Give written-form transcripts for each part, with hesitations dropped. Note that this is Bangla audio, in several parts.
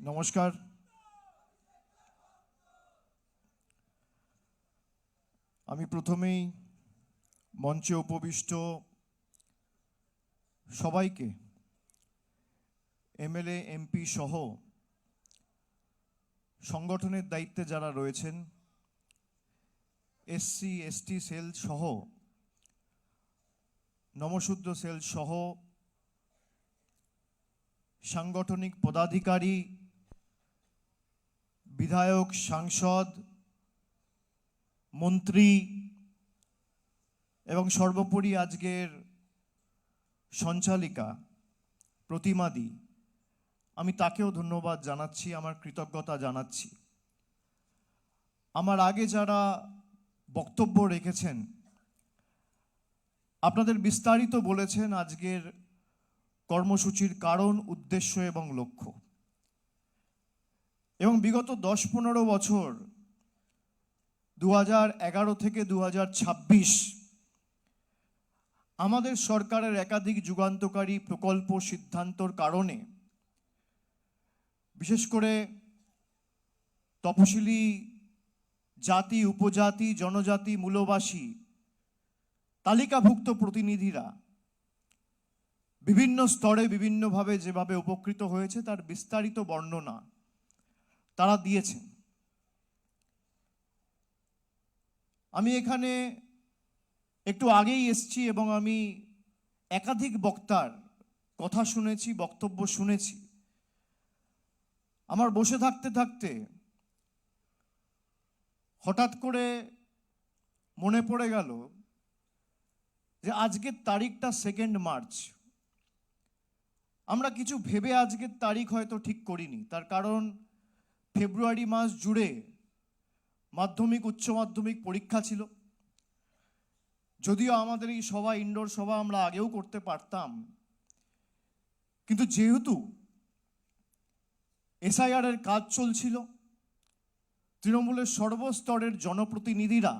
নমস্কার। আমি প্রথমেই মঞ্চে উপবিষ্ট সবাইকে, এমএলএ এমপি সহ সংগঠনের দায়িত্বে যারা রয়েছেন, এসসি এসটি সেল সহ নমশূদ্র সেল সহ সাংগঠনিক পদাধিকারী, বিধায়ক, সাংসদ, মন্ত্রী এবং সর্বোপরি আজকের সঞ্চালিকা প্রতিমাদি, আমি তাকেও ধন্যবাদ জানাচ্ছি, আমার কৃতজ্ঞতা জানাচ্ছি। আমার আগে যারা বক্তব্য রেখেছেন আপনাদের বিস্তারিত বলেছেন আজকের কর্মসূচির কারণ, উদ্দেশ্য এবং লক্ষ্য। এবং বিগত 10-15 বছর 2011 থেকে 2026 আমাদের সরকারের একাধিক যুগান্তকারী প্রকল্প সিদ্ধান্তর কারণে বিশেষ করে তপশিলি জাতি, উপজাতি, জনজাতি, মূলবাসী, তালিকাভুক্ত প্রতিনিধিরা বিভিন্ন স্তরে বিভিন্নভাবে যেভাবে উপকৃত হয়েছে তার বিস্তারিত বর্ণনা তারা দিয়েছেন। আমি এখানে একটু আগেই এসেছি এবং আমি একাধিক বক্তার কথা শুনেছি, বক্তব্য শুনেছি। আমার বসে থাকতে থাকতে হঠাৎ করে মনে পড়ে গেল যে আজকের তারিখটা 2 মার্চ। আমরা কিছু ভেবে আজকের তারিখ হয়তো ঠিক করিনি, তার কারণ ফেব্রুয়ারি মাস জুড়ে মাধ্যমিক, উচ্চ মাধ্যমিক পরীক্ষা ছিল। যদিও আমাদের এই সভা, ইনডোর সভা আমরা আগেও করতে পারতাম, কিন্তু যেহেতু এসআইআর এর কাজ চলছিল, তৃণমূলের সর্বস্তরের জনপ্রতিনিধিরা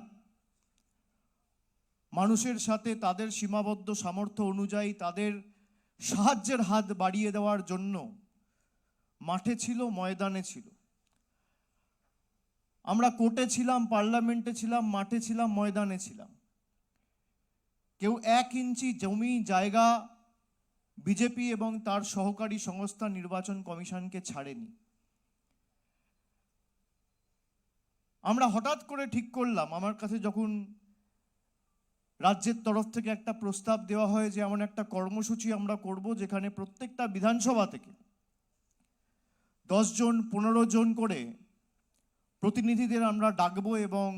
মানুষের সাথে তাদের সীমাবদ্ধ সামর্থ্য অনুযায়ী তাদের সাহায্যের হাত বাড়িয়ে দেওয়ার জন্য মাঠে ছিল, ময়দানে ছিল। আমরা কোর্টে ছিলাম, পার্লামেন্টে ছিলাম, মাঠে ছিলাম, ময়দানে ছিলাম। কেউ 1 ইঞ্চি জমি জায়গা বিজেপি এবং তার সহকারী সংস্থা নির্বাচন কমিশনকে ছাড়েনি। আমরা হঠাৎ করে ঠিক করলাম, আমার কাছে যখন রাজ্যের তরফ থেকে একটা প্রস্তাব দেওয়া হয় যে এমন একটা কর্মসূচি আমরা করব যেখানে প্রত্যেকটা বিধানসভা থেকে 10 জন 15 জন করে প্রতিনিধিদের আমরা ডাকবো এবং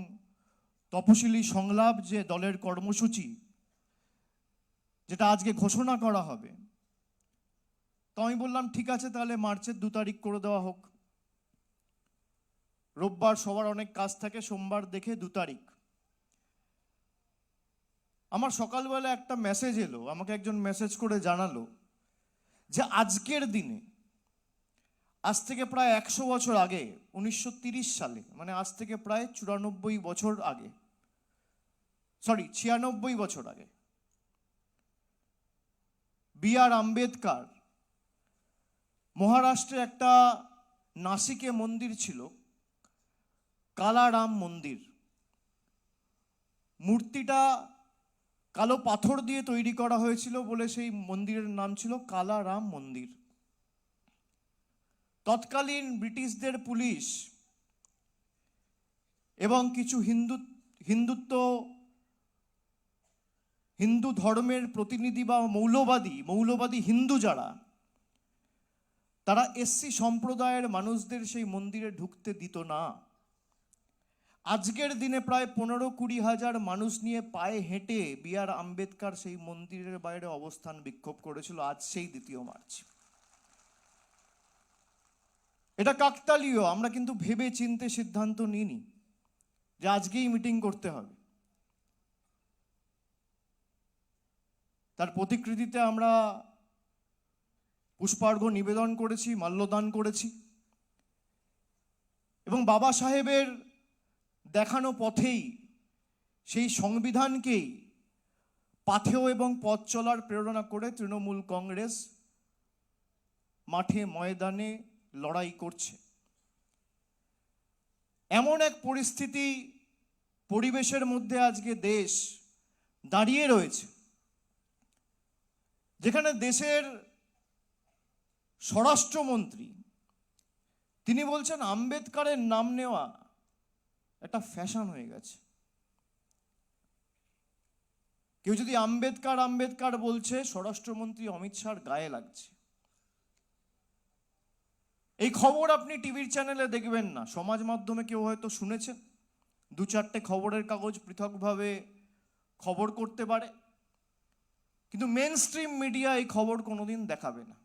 তপশিলি সংলাপ যে দলের কর্মসূচি যেটা আজকে ঘোষণা করা হবে, তো আমি বললাম ঠিক আছে, তাহলে মার্চের 2 তারিখ করে দেওয়া হোক। রোববার সবার অনেক কাজ থাকে, সোমবার দেখে 2 তারিখ। আমার সকালবেলা একটা মেসেজ এলো, আমাকে একজন মেসেজ করে জানালো যে আজকের দিনে, আজ থেকে প্রায় 100 বছর আগে, 1930 সালে, মানে আজ থেকে প্রায় 94 বছর আগে, 96 বছর আগে, বি.আর. আম্বেদকর মহারাষ্ট্রে একটা নাসিকে মন্দির ছিল, কালারাম মন্দির। মূর্তিটা কালো পাথর দিয়ে তৈরি করা হয়েছিল বলে সেই মন্দিরের নাম ছিল কালারাম মন্দির। তৎকালীন ব্রিটিশদের পুলিশ এবং কিছু হিন্দু ধর্মের প্রতিনিধি বা মৌলবাদী হিন্দু যারা, তারা এসসি সম্প্রদায়ের মানুষদের সেই মন্দিরে ঢুকতে দিত না। আজকের দিনে প্রায় 15-20 হাজার মানুষ নিয়ে পায়ে হেঁটে বি.আর. আম্বেদকর সেই মন্দিরের বাইরে অবস্থান বিক্ষোভ করেছিল, আজ সেই 2 মার্চ। এটা কাকতালীয়, আমরা কিন্তু ভেবে চিন্তে সিদ্ধান্ত নিইনি যে আজকেই মিটিং করতে হবে। তার প্রতিকৃতিতে আমরা পুষ্পার্ঘ্য নিবেদন করেছি, মাল্যদান করেছি এবং বাবা সাহেবের দেখানো পথেই, সেই সংবিধানকেই পাথেয় এবং পথ চলার প্রেরণা করে তৃণমূল কংগ্রেস মাঠে ময়দানে লড়াই করছে। এমন এক পরিস্থিতি, পরিবেশের মধ্যে আজকে দেশ দাঁড়িয়ে রয়েছে, যেখানে দেশের স্বরাষ্ট্রমন্ত্রী তিনি বলছেন আম্বেদকরের নাম নেওয়া একটা ফ্যাশন হয়ে গেছে। কেউ যদি আম্বেদকর আম্বেদকর বলছে, স্বরাষ্ট্রমন্ত্রী অমিত শাহর গায়ে লাগছে। এই খবর আপনি টিভির চ্যানেলে দেখবেন না, সমাজ মাধ্যমে কেউ হয়তো শুনেছেন, দু চারটে খবরের কাগজ পৃথকভাবে খবর করতে পারে, কিন্তু মেন স্ট্রিম মিডিয়া এই খবর কোনোদিন দেখাবে না।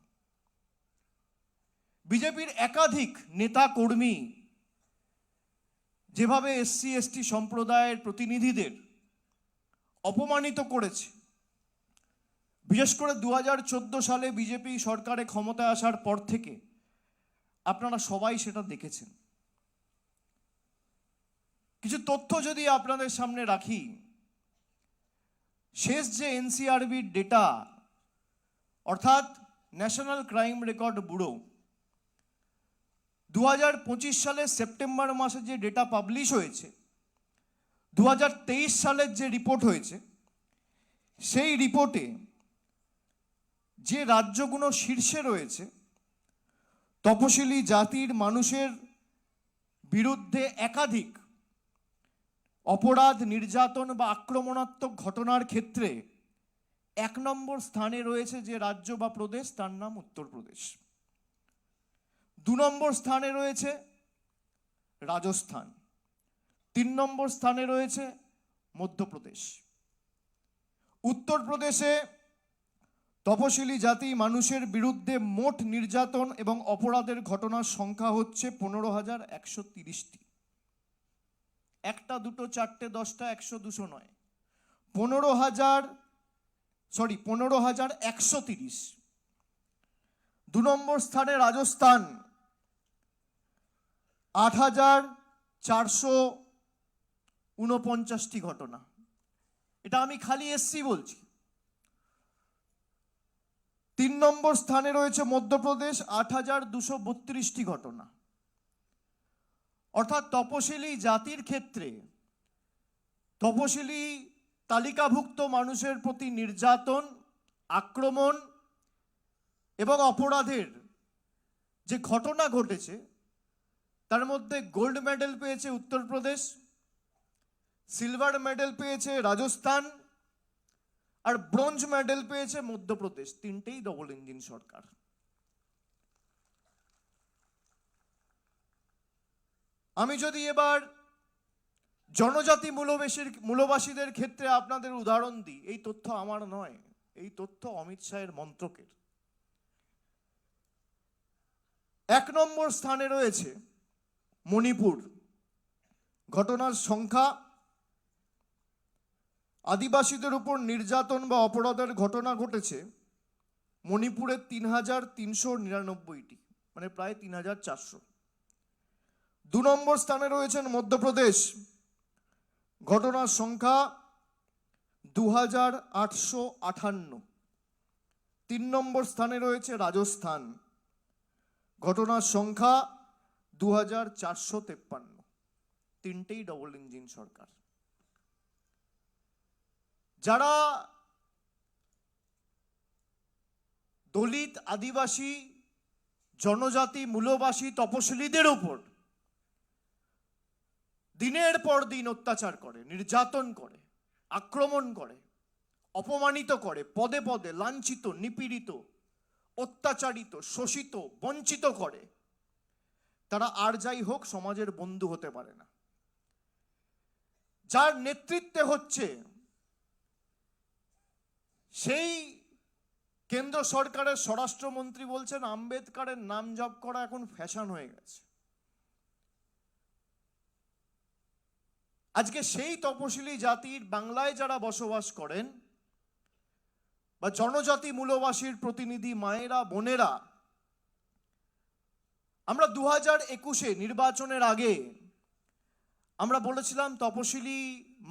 বিজেপির একাধিক নেতা কর্মী যেভাবে এসসি এসটি সম্প্রদায়ের প্রতিনিধিদের অপমানিত করেছে, বিশেষ করে 2014 সালে বিজেপি সরকারে ক্ষমতায় আসার পর থেকে আপনারা সবাই সেটা দেখেছেন। কিছু তথ্য যদি আপনাদের সামনে রাখি, শেষ যে এনসিআরবির ডেটা, অর্থাৎ ন্যাশনাল ক্রাইম রেকর্ড ব্যুরো 2025 সালে সেপ্টেম্বর মাসে যে ডেটা পাবলিশ হয়েছে, 2023 সালের যে রিপোর্ট হয়েছে, সেই রিপোর্টে যে রাজ্যগুলো শীর্ষে রয়েছে, তপশিলি জাতির মানুষের বিরুদ্ধে একাধিক অপরাধ, নির্যাতন বা আক্রমণাত্মক ঘটনার ক্ষেত্রে 1 নম্বর স্থানে রয়েছে যে রাজ্য বা প্রদেশ, তার নাম উত্তরপ্রদেশ। 2 নম্বর স্থানে রয়েছে রাজস্থান। 3 নম্বর স্থানে রয়েছে মধ্যপ্রদেশ। উত্তরপ্রদেশে তপশিলি জাতি মানুষের বিরুদ্ধে মোট নির্যাতন এবং অপরাধের ঘটনার সংখ্যা হচ্ছে 15,130টি। 1টা 2টো 4টে 10টা 100 200 নয়, 15,130। 2 নম্বর স্থানে রাজস্থান, 8,449টি ঘটনা। এটা আমি খালি এসসি বলছি। 3 নম্বর স্থানে রয়েছে মধ্যপ্রদেশ, 8,232টি ঘটনা। অর্থাৎ তপশিলি জাতির ক্ষেত্রে, তপশিলি তালিকাভুক্ত মানুষের প্রতি নির্যাতন, আক্রমণ এবং অপরাধের যে ঘটনা ঘটেছে, তার মধ্যে গোল্ড মেডেল পেয়েছে উত্তরপ্রদেশ, সিলভার মেডেল পেয়েছে রাজস্থান, আর ব্রোঞ্জ মেডেল পেয়েছে মধ্যপ্রদেশ। 3টেই ডবল ইঞ্জিন সরকার। আমি যদি এবার জনজাতি মূলবাসীদের ক্ষেত্রে আপনাদের উদাহরণ দিই, এই তথ্য আমার নয়, এই তথ্য অমিত শাহের মন্ত্রকের। 1 নম্বর স্থানে রয়েছে মণিপুর। ঘটনার সংখ্যা, আদিবাসীদের উপর নির্যাতন বা অপরাধের ঘটনা ঘটেছে মণিপুরে 3,399টি, মানে প্রায় 3,400। 2 নম্বর স্থানে রয়েছেন মধ্যপ্রদেশ। ঘটনার সংখ্যা 2,858। 3 নম্বর স্থানে রয়েছে রাজস্থান। ঘটনার সংখ্যা 2,453। 3টেই ডবল ইঞ্জিন সরকার। যারা দলিত, আদিবাসী, জনজাতি, মূলবাসী, তপশিলীদের উপর দিনের পর দিন অত্যাচার করে, নির্যাতন করে, আক্রমণ করে, অপমানিত করে, পদে পদে লাঞ্ছিত, নিপীড়িত, অত্যাচারিত, শোষিত, বঞ্চিত করে, তারা আর যাই হোক সমাজের বন্ধু হতে পারে না। যার নেতৃত্বে হচ্ছে সেই কেন্দ্র সরকারের স্বরাষ্ট্রমন্ত্রী বলছেন আম্বেদকরের নাম জপ করা এখন ফ্যাশন হয়ে গেছে। আজকে সেই তপশিলি জাতির, বাংলায় যারা বসবাস করেন বা জনজাতি মূলবাসীর প্রতিনিধি মায়েরা, বোনেরা, আমরা 2021-এ নির্বাচনের আগে আমরা বলেছিলাম তপশিলি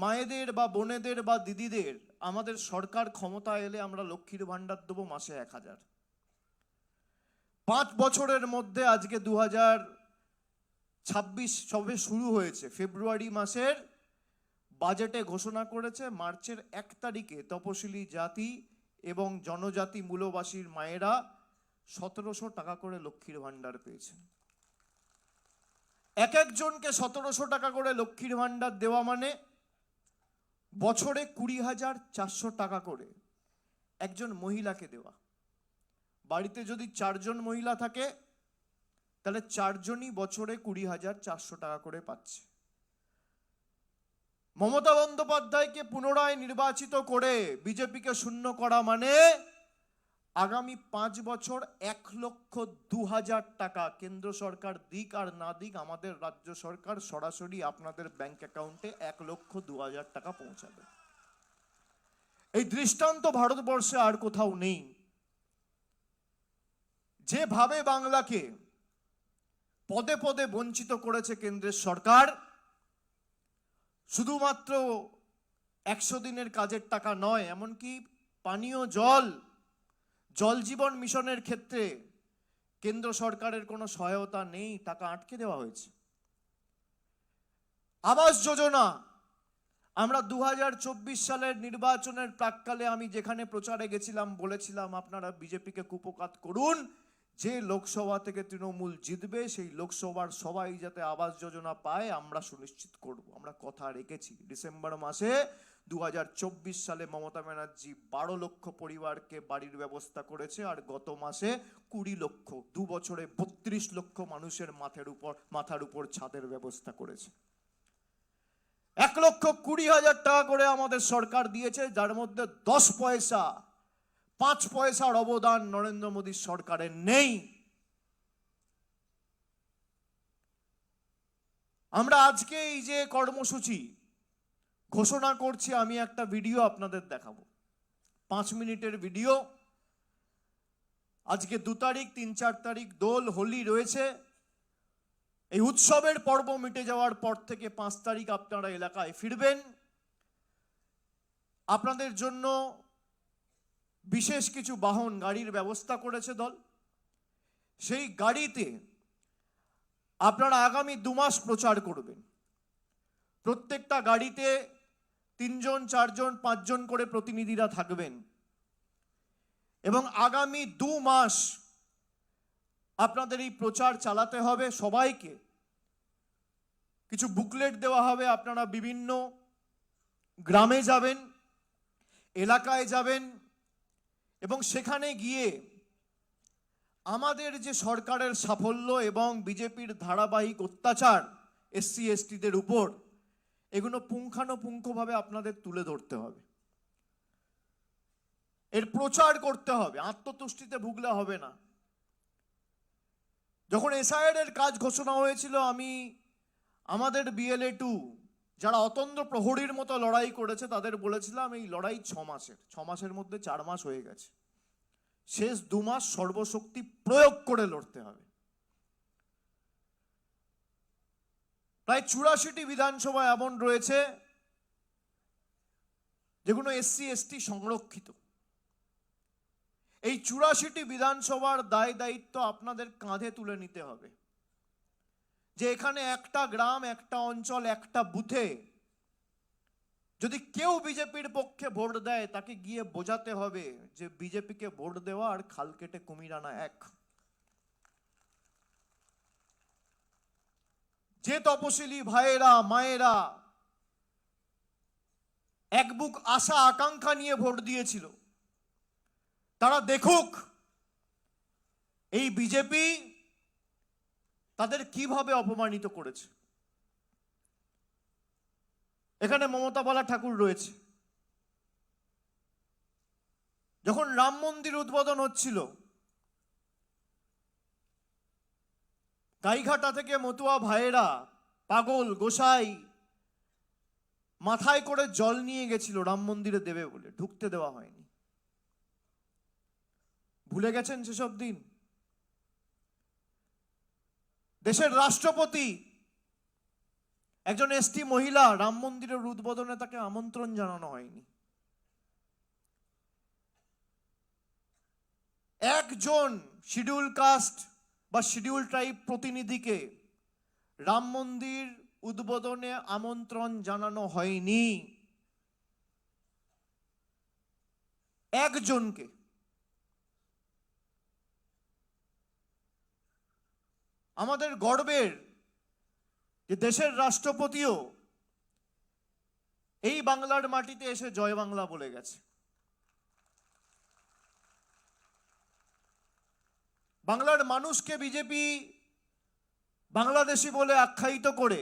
মায়েদের বা বোনেদের বা দিদিদের আমাদের সরকার ক্ষমতা এলে আমরা লক্ষ্মীর ভান্ডার দেবো মাসে 1,000। 5 বছরের মধ্যে আজকে 2026 সবে শুরু হয়েছে। ফেব্রুয়ারি মাসের বাজেটে ঘোষণা করেছে মার্চের 1 তারিখে তপশিলি জাতি এবং জনজাতি মূলবাসীর মায়েরা 1700 টাকা করে লক্ষ্মীর ভান্ডার পেয়েছেন। এক একজনকে 1700 টাকা করে লক্ষ্মীর ভান্ডার দেওয়া মানে বছরে 20,400 টাকা করে একজন মহিলাকে দেওয়া। বাড়িতে যদি 4 জন মহিলা থাকে তাহলে 4 জনই বছরে 20,400 টাকা করে পাচ্ছে। মমতা বন্দ্যোপাধ্যায়কে পুনরায় নির্বাচিত করে বিজেপিকে শূন্য করা মানে আগামী 5 বছর 1,02,000 টাকা কেন্দ্র সরকার দিক আর না দিক, আমাদের রাজ্য সরকার সরাসরি আপনাদের ব্যাংক অ্যাকাউন্টে 1,02,000 টাকা পৌঁছাবে। এই দৃষ্টান্ত ভারতবর্ষে আর কোথাও নেই। যেভাবে বাংলাকে পদে পদে বঞ্চিত করেছে কেন্দ্রের সরকার, শুধুমাত্র 100 দিনের কাজের টাকা নয়, এমনকি পানীয় জল, জল জীবন মিশনের ক্ষেত্রে কেন্দ্র সরকারের কোনো সহায়তা নেই, টাকা আটকে দেওয়া হয়েছে। আবাস যোজনা, আমরা 2024 সালের নির্বাচনের প্রাক্কালে আমি যেখানে প্রচারে গেছিলাম বলেছিলাম আপনারা বিজেপিকে কুপকাত করুন, যে লোকসভা থেকে তৃণমূল জিতবে সেই লোকসভার সবাই যাতে আবাস যোজনা পায় আমরা সুনিশ্চিত করব। আমরা কথা রেখেছি। ডিসেম্বর মাসে 2024 সালে মমতা ব্যানার্জি 12 লক্ষ পরিবারকে বাড়ির ব্যবস্থা করেছে, আর গত মাসে 20 লক্ষ, 2 বছরে 32 লক্ষ মানুষের মাথার উপর ছাদের ব্যবস্থা করেছে। 1,20,000 টাকা করে আমাদের সরকার দিয়েছে, যার মধ্যে 10 পয়সা 5 পয়সার অবদান নরেন্দ্র মোদীর সরকারের নেই। আমরা আজকে এই যে কর্মসূচি ঘোষণা করছি, আমি একটা ভিডিও আপনাদের দেখাবো, 5 মিনিটের ভিডিও। আজকে 2 তারিখ, 3-4 তারিখ দোল, হোলি রয়েছে। এই উৎসবের পর্ব মিটে যাওয়ার পর থেকে 5 তারিখ আপনারা এলাকায় ফিরবেন। আপনাদের জন্য বিশেষ কিছু বাহন গাড়ির ব্যবস্থা করেছে দল। সেই গাড়িতে আপনারা আগামী 2 মাস প্রচার করবেন। প্রত্যেকটা গাড়িতে 3 জন, 4 জন, 5 জন করে প্রতিনিধিরা থাকবেন এবং আগামী 2 মাস আপনাদের এই প্রচার চালাতে হবে। সবাইকে কিছু বুকলেট দেওয়া হবে, আপনারা বিভিন্ন গ্রামে যাবেন, এলাকায় যাবেন এবং সেখানে গিয়ে আমাদের যে সরকারের সাফল্য এবং বিজেপির ধারাবাহিক অত্যাচার এসসি এসটিদের উপর, এগুলো পুঙ্খানুপুঙ্খভাবে আপনাদের তুলে ধরতে হবে। এর প্রচার করতে হবে, আত্মতুষ্টিতে ভুগলে হবে না। যখন এসআইআর এর কাজ ঘোষণা হয়েছিল, আমি আমাদের BLA 2 যারা অতন্দ্র প্রহরীর মতো লড়াই করেছে তাদের বলেছিলাম এই লড়াই 6 মাসের মধ্যে 4 মাস হয়ে গেছে। শেষ 2 মাস সর্বশক্তি প্রয়োগ করে লড়তে হবে। প্রায় 84টি বিধানসভা এমন রয়েছে যেগুলো এসসি এসটি সংরক্ষিত। এই 84টি বিধানসভার দায় দায়িত্ব আপনাদের কাঁধে তুলে নিতে হবে যে এখানে একটা গ্রাম, একটা অঞ্চল, একটা বুথে যদি কেউ বিজেপির পক্ষে ভোট দেয় তাকে গিয়ে বোঝাতে হবে যে বিজেপিকে ভোট দেওয়া আর খাল কেটে কুমির আনা এক। যে তপশিলি ভাইয়েরা মায়েরা এক বুক আশা আকাঙ্ক্ষা নিয়ে ভোট দিয়েছিল, তারা দেখুক এই বিজেপি তাদের কিভাবে অপমানিত করেছে। এখানে মমতা বালা ঠাকুর রয়েছে। যখন রাম মন্দির উদ্বোধন হচ্ছিল, গাইঘাটা থেকে মতুয়া ভাইয়েরা পাগল গোসাই মাথায় করে জল নিয়ে গেছিল রাম মন্দিরে দেবে বলে, ঢুকতে দেওয়া হয়নি। ভুলে গেছেন সেসব দিন? দেশের রাষ্ট্রপতি একজন এসটি মহিলা, রাম মন্দিরের উদ্বোধনে তাকে আমন্ত্রণ জানানো হয়নি। একজন শিডিউল কাস্ট বা শিডিউল ট্রাইব প্রতিনিধিকে রাম মন্দির উদ্বোধনে আমন্ত্রণ জানানো হয়নি। একজনকে। আমাদের গর্বের যে দেশের রাষ্ট্রপতিও এই বাংলার মাটিতে এসে জয় বাংলা বলে গেছে। বাংলার মানুষকে বিজেপি বাংলাদেশি বলে আখ্যায়িত করে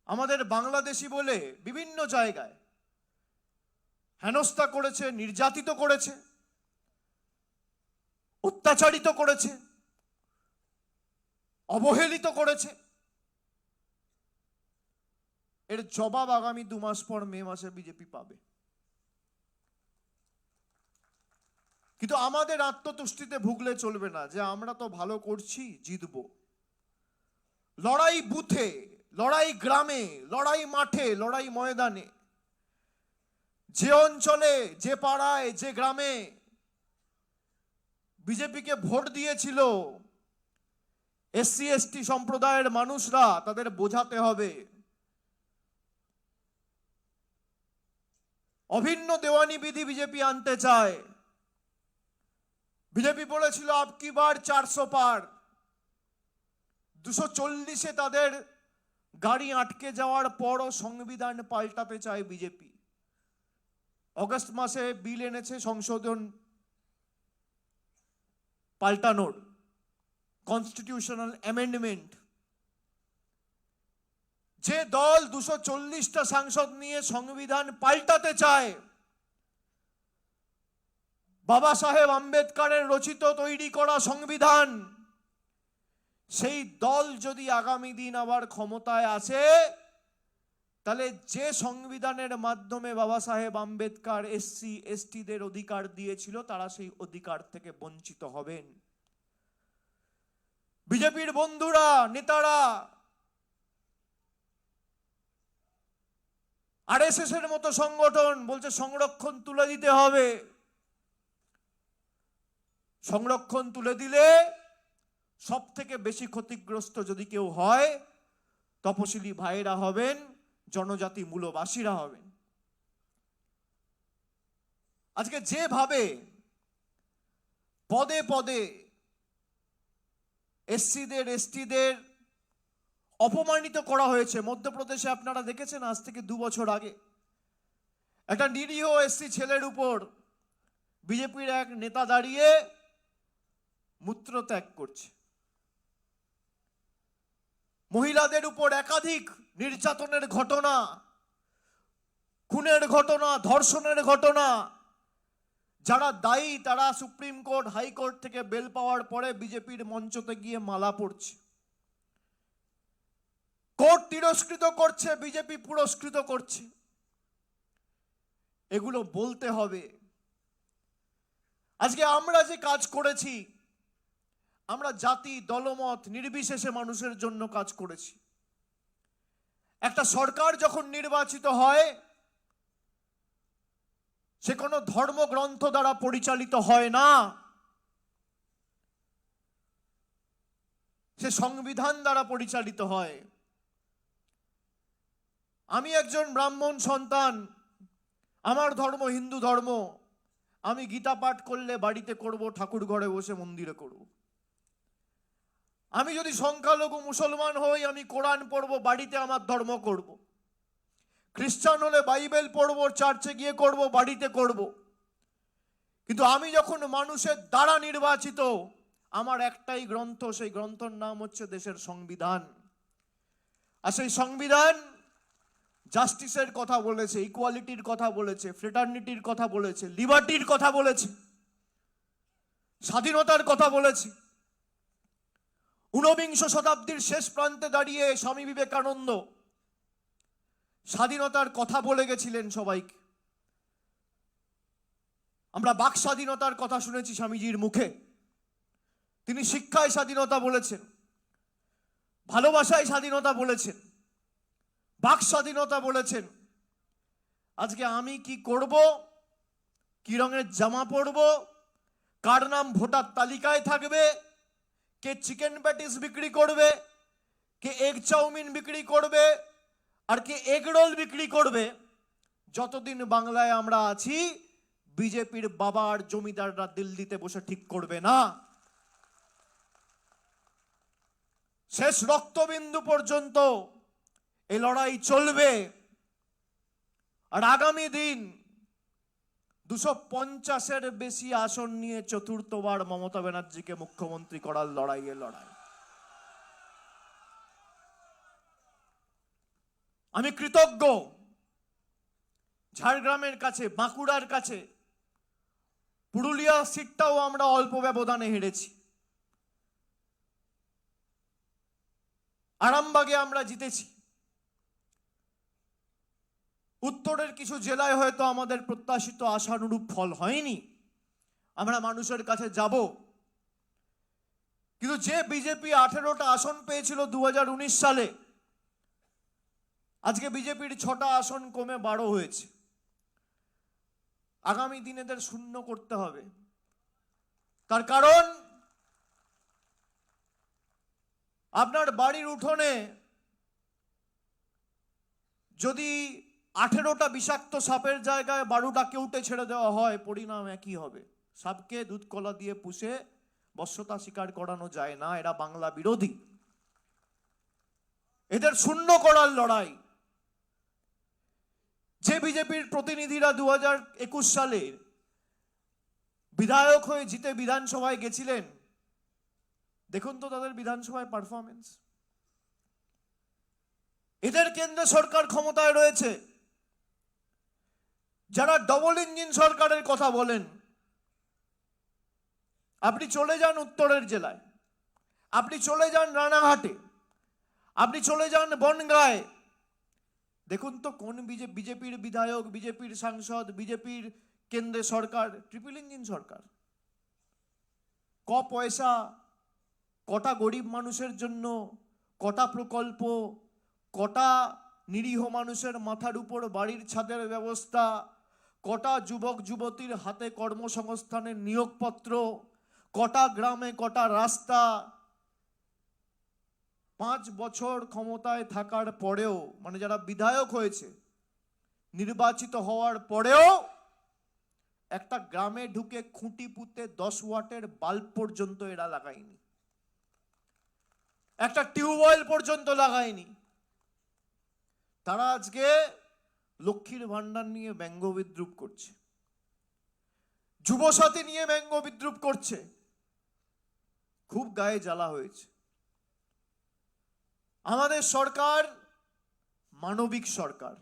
আমাদের বাংলাদেশি বলে বিভিন্ন জায়গায় হেনস্থা করেছে, নির্যাতিত করেছে, অত্যাচারিত করেছে, অবহেলিত করেছে। এর জবাব আগামী 2 মাস পর মে মাসে বিজেপি পাবে। কিন্তু আমাদের আত্মতুষ্টিতে ভুগলে চলবে না যে আমরা তো ভালো করছি, জিতব। লড়াই বুথে, লড়াই গ্রামে, লড়াই মাঠে, লড়াই ময়দানে, যে অঞ্চলে, যে পাড়ায়, যে গ্রামে বিজেপিকে ভোট দিয়েছিল এসসি এসটি সম্প্রদায়ের মানুষরা, তাদের বোঝাতে হবে অভিন্ন দেওয়ানি বিধি বিজেপি আনতে চায়। বিজেপি বলেছিল আবকি বার 400 পার, 240-এ তাদের গাড়ি আটকে যাওয়ার পরও সংবিধান পাল্টাতে চায় বিজেপি। অগস্ট মাসে বিল এনেছে সংশোধন পাল্টানোর, কনস্টিটিউশনাল অ্যামেন্ডমেন্ট। যে দল 240টা সাংসদ নিয়ে সংবিধান পাল্টাতে চায়, বাবা সাহেব আম্বেদকরের রচিত তৈরি করা সংবিধান, সেই দল যদি আগামী দিন আবার ক্ষমতায় আসে, তাহলে যে সংবিধানের মাধ্যমে বাবা সাহেব আম্বেদকর এসসি এসটিদের অধিকার দিয়েছিল, তারা সেই অধিকার থেকে বঞ্চিত হবেন। বিজেপির বন্ধুরা, নেতারা আরএসএস এর মতো সংগঠন বলছে সংরক্ষণ তুলে দিতে হবে। সংরক্ষণ তুলে দিলে সব থেকে বেশি ক্ষতিগ্রস্ত যদি কেউ হয়, তপশিলি ভাইরা হবেন, জনজাতি মূলবাসীরা হবেন। আজকে যেভাবে পদে পদে এসসিদের এসটিদের অপমানিত করা হয়েছে, মধ্যপ্রদেশে আপনারা দেখেছেন আজ থেকে 2 বছর আগে একটা নিরীহ এসসি ছেলের উপর বিজেপির এক নেতা দাঁড়িয়ে মূত্রত্যাগ করছে। মহিলাদের উপর একাধিক নির্যাতনের ঘটনা, খুনের ঘটনা, ধর্ষণের ঘটনা। যারা দায়ী তারা সুপ্রিম কোর্ট, হাইকোর্ট থেকে বেল পাওয়ার পরে বিজেপির মঞ্চতে গিয়ে মালা পড়ছে। কোর্ট তিরস্কৃত করছে, বিজেপি পুরস্কৃত করছে। এগুলো বলতে হবে। আজকে আমরা যে কাজ করেছি, আমরা জাতি দলমত নির্বিশেষে মানুষের জন্য কাজ করেছি। একটা সরকার যখন নির্বাচিত হয়, সে কোনো ধর্মগ্রন্থ দ্বারা পরিচালিত হয় না, সে সংবিধান দ্বারা পরিচালিত হয়। আমি একজন ব্রাহ্মণ সন্তান, আমার ধর্ম হিন্দু ধর্ম। আমি গীতা পাঠ করলে বাড়িতে করব, ঠাকুর ঘরে বসে মন্দিরে করব। আমি যদি সংখ্যালঘু মুসলমান হই, আমি কোরআন পড়ব, বাড়িতে আমার ধর্ম করব। খ্রিস্টান হলে বাইবেল পড়ব, চার্চে গিয়ে করব, বাড়িতে করব। কিন্তু আমি যখন মানুষের দ্বারা নির্বাচিত, আমার একটাই গ্রন্থ, সেই গ্রন্থের নাম হচ্ছে দেশের সংবিধান। আর সেই সংবিধান জাস্টিসের কথা বলেছে, ইকুয়ালিটির কথা বলেছে, ফ্রেটার্নিটির কথা বলেছে, লিবার্টির কথা বলেছে, স্বাধীনতার কথা বলেছে। 19বিংশ শতাব্দীর শেষ প্রান্তে দাঁড়িয়ে স্বামী বিবেকানন্দ স্বাধীনতার কথা বলে গেছিলেন সবাইকে। আমরা বাক স্বাধীনতার কথা শুনেছি স্বামীজির মুখে। তিনি শিক্ষায় স্বাধীনতা বলেছেন, ভালোবাসায় স্বাধীনতা বলেছেন, বাক স্বাধীনতা বলেছেন। আজকে আমি কি করব, কি রঙের জামা পরব, কার নাম ভোটার তালিকায় থাকবে, কে চিকেন প্যাটিস বিক্রি করবে, কে এগ চাউমিন বিক্রি করবে, আর কে এগ রোল বিক্রি করবে, যতদিন বাংলায় আমরা আছি বিজেপির বাবার জমিদাররা দিল্লিতে বসে ঠিক করবে না। শেষ রক্তবিন্দু পর্যন্ত এই লড়াই চলবে। আর আগামী দিন 250-এর বেশি আসন নিয়ে চতুর্থবার মমতা ব্যানার্জিকে মুখ্যমন্ত্রী করার লড়াইয়ে লড়াই। আমি কৃতজ্ঞ ঝাড়গ্রামের কাছে, বাঁকুড়ার কাছে, পুরুলিয়া সিটটাও আমরা অল্প ব্যবধানে হেরেছি, আরামবাগে আমরা জিতেছি, উত্তরের কিছু জেলায় হয়তো আমাদের প্রত্যাশিত আশানুরূপ ফল হয়নি। আমরা মানুষের কাছে যাব, কিন্তু যে বিজেপি 18টা আসন পেয়েছিল 2019 সালে, আজকে বিজেপির 6টা আসন কমে 12 হয়েছে। আগামী দিনে এদের শূন্য করতে হবে। তার কারণ আপনার বাড়ির উঠোনে যদি 18টা বিষাক্ত সাপের জায়গায় 12টা কেউটে ছেড়ে দেওয়া হয়, পরিণাম একই হবে। সাপকে দুধ কলা দিয়ে পুষে বশ্যতা স্বীকার করানো যায় না। এরা বাংলা বিরোধী, এদের শূন্য করার লড়াই। যে বিজেপির প্রতিনিধিরা 2021 সালে বিধায়ক হয়ে জিতে বিধানসভায় গেছিলেন, দেখুন তো তাদের বিধানসভায় পারফরমেন্স। এদের কেন্দ্রে সরকার ক্ষমতায় রয়েছে। যারা ডবল ইঞ্জিন সরকারের কথা বলেন, আপনি চলে যান উত্তরের জেলায়, আপনি চলে যান রানাঘাটে, আপনি চলে যান বনগাঁয়, দেখুন তো কোন বিজেপির বিধায়ক, বিজেপির সাংসদ, বিজেপির কেন্দ্রে সরকার ট্রিপল ইঞ্জিন সরকার। ক পয়সা, কটা গরিব মানুষের জন্য, কটা প্রকল্প, কটা নিরীহ মানুষের মাথার উপর বাড়ির ছাদের ব্যবস্থা, কটা যুবক যুবতীর হাতে কর্মসংস্থানের নিয়োগপত্র, কটা গ্রামে কটা রাস্তা। 5 বছর ক্ষমতায় থাকার পরেও, মানে যারা বিধায়ক হয়েছে, নির্বাচিত হওয়ার পরেও একটা গ্রামে ঢুকে খুঁটি পুঁতে 10 ওয়াটের বাল্ব পর্যন্ত এরা লাগায়নি, একটা টিউবওয়েল পর্যন্ত লাগায়নি। তারা আজকে লক্ষ্মীর ভান্ডার নিয়ে ব্যঙ্গ বিদ্রুপ করছে, যুবসাথী নিয়ে ব্যঙ্গ বিদ্রুপ করছে। খুব গায়ে জ্বালা হয়েছে। আমাদের সরকার মানবিক সরকার,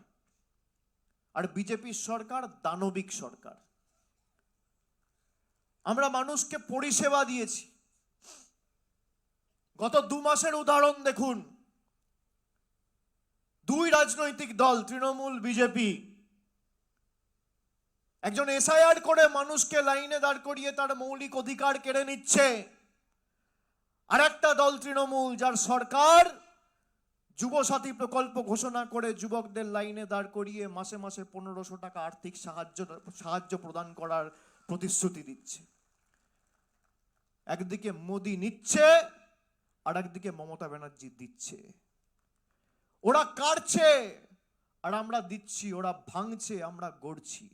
আর বিজেপির সরকার দানবিক সরকার। আমরা মানুষকে পরিষেবা দিয়েছি। গত 2 মাসের উদাহরণ দেখুন। 2 রাজনৈতিক দল, তৃণমূল, বিজেপি, একজন এসআইআর করে মানুষকে লাইনে দাঁড় করিয়ে তার মৌলিক অধিকার কেড়ে নিচ্ছে, আর একটা দল তৃণমূল, যার সরকার যুবসাথী প্রকল্প ঘোষণা করে যুবকদের লাইনে দাঁড় করিয়ে মাসে মাসে 1500 টাকা আর্থিক সাহায্য প্রদান করার প্রতিশ্রুতি দিচ্ছে। একদিকে মোদি নিচ্ছে, আর একদিকে মমতা ব্যানার্জি দিচ্ছে। ওরা কাটছে আর আমরা দিচ্ছি, ওরা ভাঙছে আমরা গড়ছি।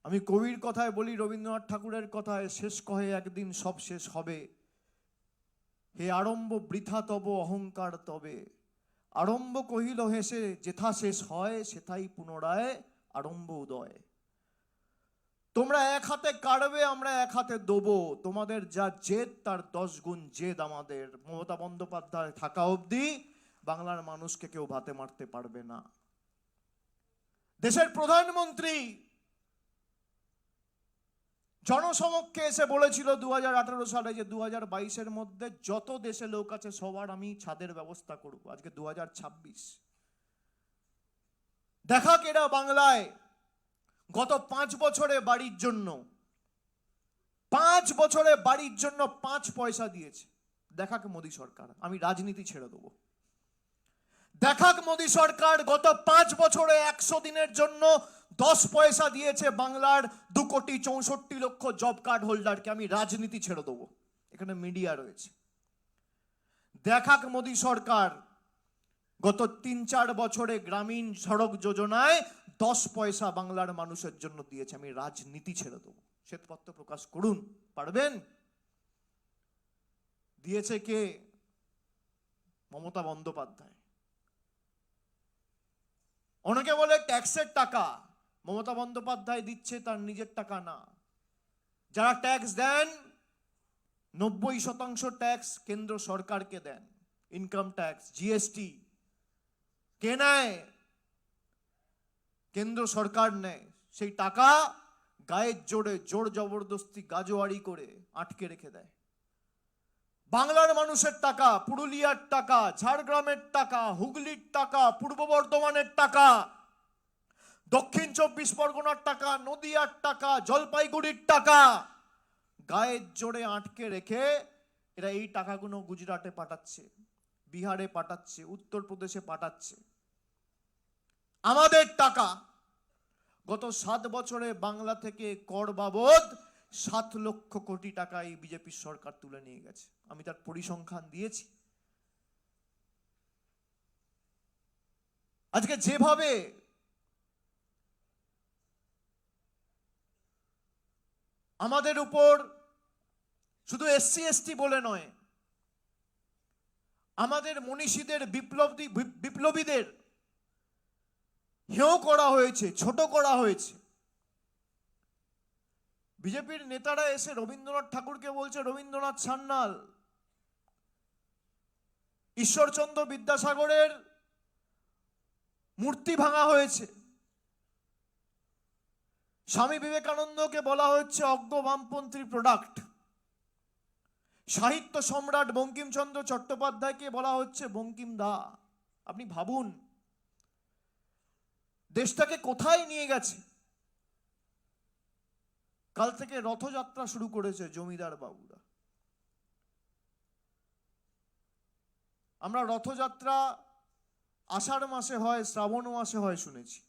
আমি কবির কথায় বলি, রবীন্দ্রনাথ ঠাকুরের কথায়, শেষ কহে একদিন সব শেষ হবে, হে আরম্ভ বৃথা তব অহংকার তবে, আরম্ভ কহিল হেসে যেথা শেষ হয় সেথাই পুনরায় আরম্ভ উদয়। তোমরা এক হাতে কাটবে, আমরা এক হাতে দেবো। তোমাদের যা জেদ তার 10 গুণ জেদ আমাদের। মমতা বন্দ্যোপাধ্যায় থাকা অবধি বাংলার মানুষকে কেউ ভাতে মারতে পারবে না। দেশের প্রধানমন্ত্রী জনসমক্ষে এসে বলেছিল 2018 সালে যে 2022-এর মধ্যে যত দেশে লোক আছে সবার আমি ছাদের ব্যবস্থা করব। আজকে 2026, দেখা কেডা বাংলায় গত 5 বছরে বাড়ির জন্য 5 পয়সা দিয়েছে। দেখাক মোদী সরকার। আমি রাজনীতি ছেড়ে দেবো। দেখাক মোদী সরকার গত 5 বছরে 100 দিনের জন্য 10 পয়সা দিয়েছে বাংলার 2,64,00,000 জব কার্ড হোল্ডারকে। আমি রাজনীতি ছেড়ে দেবো, এখানে মিডিয়া রয়েছে। দেখাক মোদী সরকার গত 3-4 বছরে গ্রামীণ সড়ক যোজনায় 10 পয়সা বাংলার মানুষের জন্য দিয়েছে। আমি রাজনীতি ছেড়ে দেবো, শ্বেতপত্র প্রকাশ করুন, পারবেন? দিয়েছে কে? মমতা বন্দ্যোপাধ্যায়। অনেকে বলে ট্যাক্সের টাকা, মমতা বন্দ্যোপাধ্যায় দিচ্ছে তার নিজের টাকা না। যারা ট্যাক্স দেন 90% ট্যাক্স কেন্দ্র সরকারকে দেন। ইনকাম ট্যাক্স, জিএসটি কে নেয়? কেন্দ্র সরকার নেয়। সেই টাকা গায়ের জোরে জোর জবরদস্তি গাজোয়ারি করে আটকে রেখে দেয়। বাংলার মানুষের টাকা, পুরুলিয়ার টাকা, ঝাড়গ্রামের টাকা, হুগলির টাকা, পূর্ব বর্ধমানের টাকা, দক্ষিণ 24 পরগনার টাকা, নদিয়ার টাকা, জলপাইগুড়ির টাকা গায়ের জোরে আটকে রেখে এরা এই টাকাগুলো গুজরাটে পাঠাচ্ছে, বিহারে পাঠাচ্ছে, উত্তরপ্রদেশে পাঠাচ্ছে। আমাদের টাকা গত 7 বছরে বাংলা থেকে কর বাবদ 7 লক্ষ কোটি টাকা এই বিজেপি সরকার তুলে নিয়ে গেছে। আমি তার পরিসংখ্যান দিয়েছি। আজকে যেভাবে আমাদের উপর শুধু এসসি এসটি বলে নয়, আমাদের মনীষীদের বিপ্লবীদের হেয় করা হয়েছে, ছোট করা হয়েছে। বিজেপির নেতারা এসে রবীন্দ্রনাথ ঠাকুরকে বলছে রবীন্দ্রনাথ সান্যাল, ঈশ্বরচন্দ্র বিদ্যাসাগরের মূর্তি ভাঙা হয়েছে, স্বামী বিবেকানন্দকে বলা হচ্ছে অজ্ঞ বামপন্থী প্রোডাক্ট, সাহিত্য সম্রাট বঙ্কিমচন্দ্র চট্টোপাধ্যায়কে বলা হচ্ছে বঙ্কিম দা। আপনি ভাবুন দেশটাকে কোথায় নিয়ে গেছে। কাল থেকে রথযাত্রা শুরু করেছে জমিদার বাবুরা। আমরা রথযাত্রা আষাঢ় মাসে হয়, শ্রাবণ মাসে হয় শুনেছি,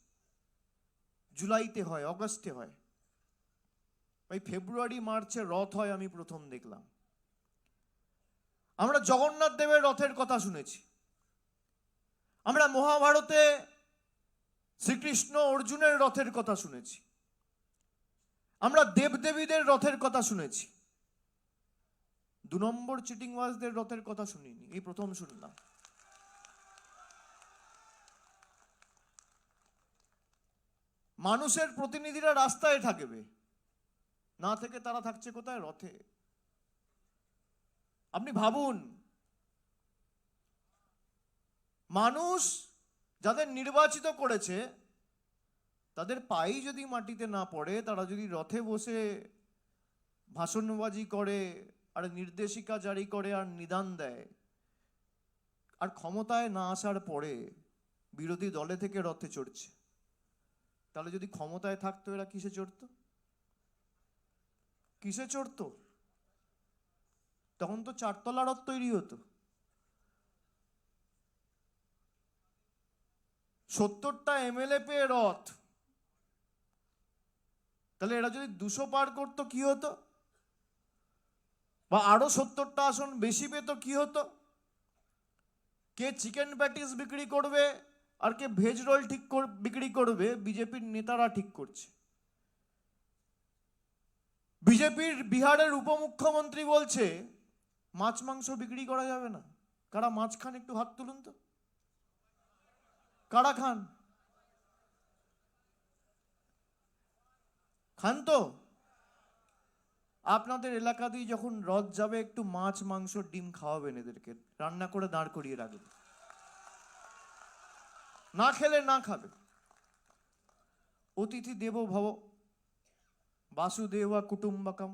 জুলাইতে হয়, অগস্টে হয়, ভাই ফেব্রুয়ারি মার্চে রথ হয় আমি প্রথম দেখলাম। আমরা জগন্নাথ দেবের রথের কথা শুনেছি, আমরা মহাভারতে শ্রীকৃষ্ণ অর্জুনের রথের কথা শুনেছি, আমরা দেবদেবীদের রথের কথা শুনেছি। 2 নম্বর চিটিংবাজদের রথের কথা শুনিনি, এই প্রথম শুনলাম। মানুষের প্রতিনিধিরা রাস্তায় থাকবে, না থেকে তারা থাকছে কোথায়? রথে। আপনি ভাবুন, মানুষ যাদের নির্বাচিত করেছে তাদের পায়েই যদি মাটিতে না পড়ে, তারা যদি রথে বসে ভাষণবাজি করে আর নির্দেশিকা জারি করে আর নিদান দেয়, আর ক্ষমতায় না আসার পরে বিরোধী দলে থেকে রথে চড়ছে, তাহলে যদি ক্ষমতায় থাকতো এরা কিসে চড়তো? কিসে চড়তো? তখন তো 4 তলা রথ তৈরি হতো। 70টা এমএলএ পেয়ে রথ, তাহলে এরা যদি 200 পার করতো কি হতো? বা আরো 70টা আসন বেশি পেত কি হতো? কে চিকেন প্যাটিস বিক্রি করবে আর কে ভেজ রোল বিক্রি করবে বিজেপির নেতারা ঠিক করছে। বিজেপির বিহারের উপমুখ্যমন্ত্রী বলছে মাছ মাংস বিক্রি করা যাবে না। কারা মাছ খান একটু হাত তুলুন তো, কারা খান? খান তো? আপনাদের এলাকা দিয়ে যখন রথ যাবে একটু মাছ মাংস ডিম খাওয়াবেন, এদেরকে রান্না করে দাঁড় করিয়ে রাখবেন, না খেলে না খাবে। অতিথি দেবো ভব, বাসুদেবা কুটুম্বকম।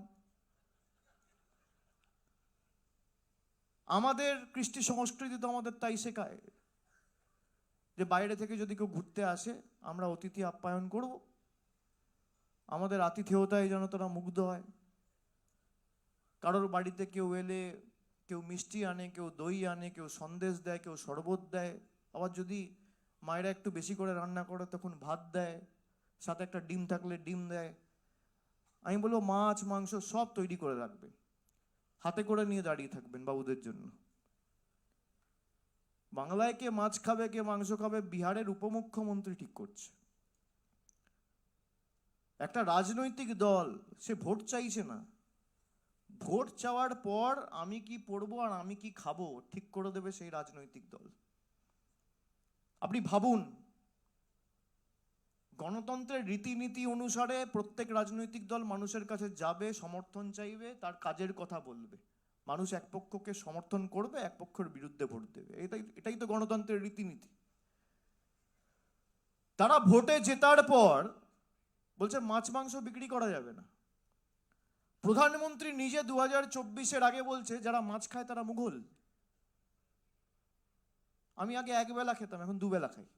আমাদের কৃষ্টি সংস্কৃতি তো আমাদের তাই শেখায় যে বাইরে থেকে যদি কেউ ঘুরতে আসে আমরা অতিথি আপ্যায়ন করব, আমাদের আতিথেয়তায় যেন তারা মুগ্ধ হয়। কারোর বাড়িতে কেউ এলে কেউ মিষ্টি আনে, কেউ দই আনে, কেউ সন্দেশ দেয়, কেউ শরবত দেয়, আবার যদি মায়েরা একটু বেশি করে রান্না করে তখন ভাত দেয়, সাথে একটা ডিম থাকলে ডিম দেয়। আমি বলবো মাছ মাংস সব তৈরি করে রাখবে, হাতে করে নিয়ে দাঁড়িয়ে থাকবেন বাবুদের জন্য। বাংলায় কে মাছ খাবে কে মাংস খাবে বিহারের উপমুখ্যমন্ত্রী ঠিক করছে। একটা রাজনৈতিক দল সে ভোট চাইছে না, ভোট চাওয়ার পর আমি কি পড়বো আর আমি কি খাবো ঠিক করে দেবে সেই রাজনৈতিক দল। আপনি ভাবুন, গণতন্ত্রের রীতিনীতি অনুসারে প্রত্যেক রাজনৈতিক দল মানুষের কাছে যাবে, সমর্থন চাইবে, তার কাজের কথা বলবে। মানুষ এক পক্ষকে সমর্থন করবে, এক পক্ষের বিরুদ্ধে ভোট দেবে। এটাই তো গণতন্ত্রের রীতিনীতি। তারা ভোটে জেতার পর বলছে মাছ মাংস বিক্রি করা যাবে না। প্রধানমন্ত্রী নিজে 2024-এর আগে বলছে যারা মাছ খায় তারা মুঘল। আমি আগে একবেলা খেতাম, এখন দুবেলা খাই।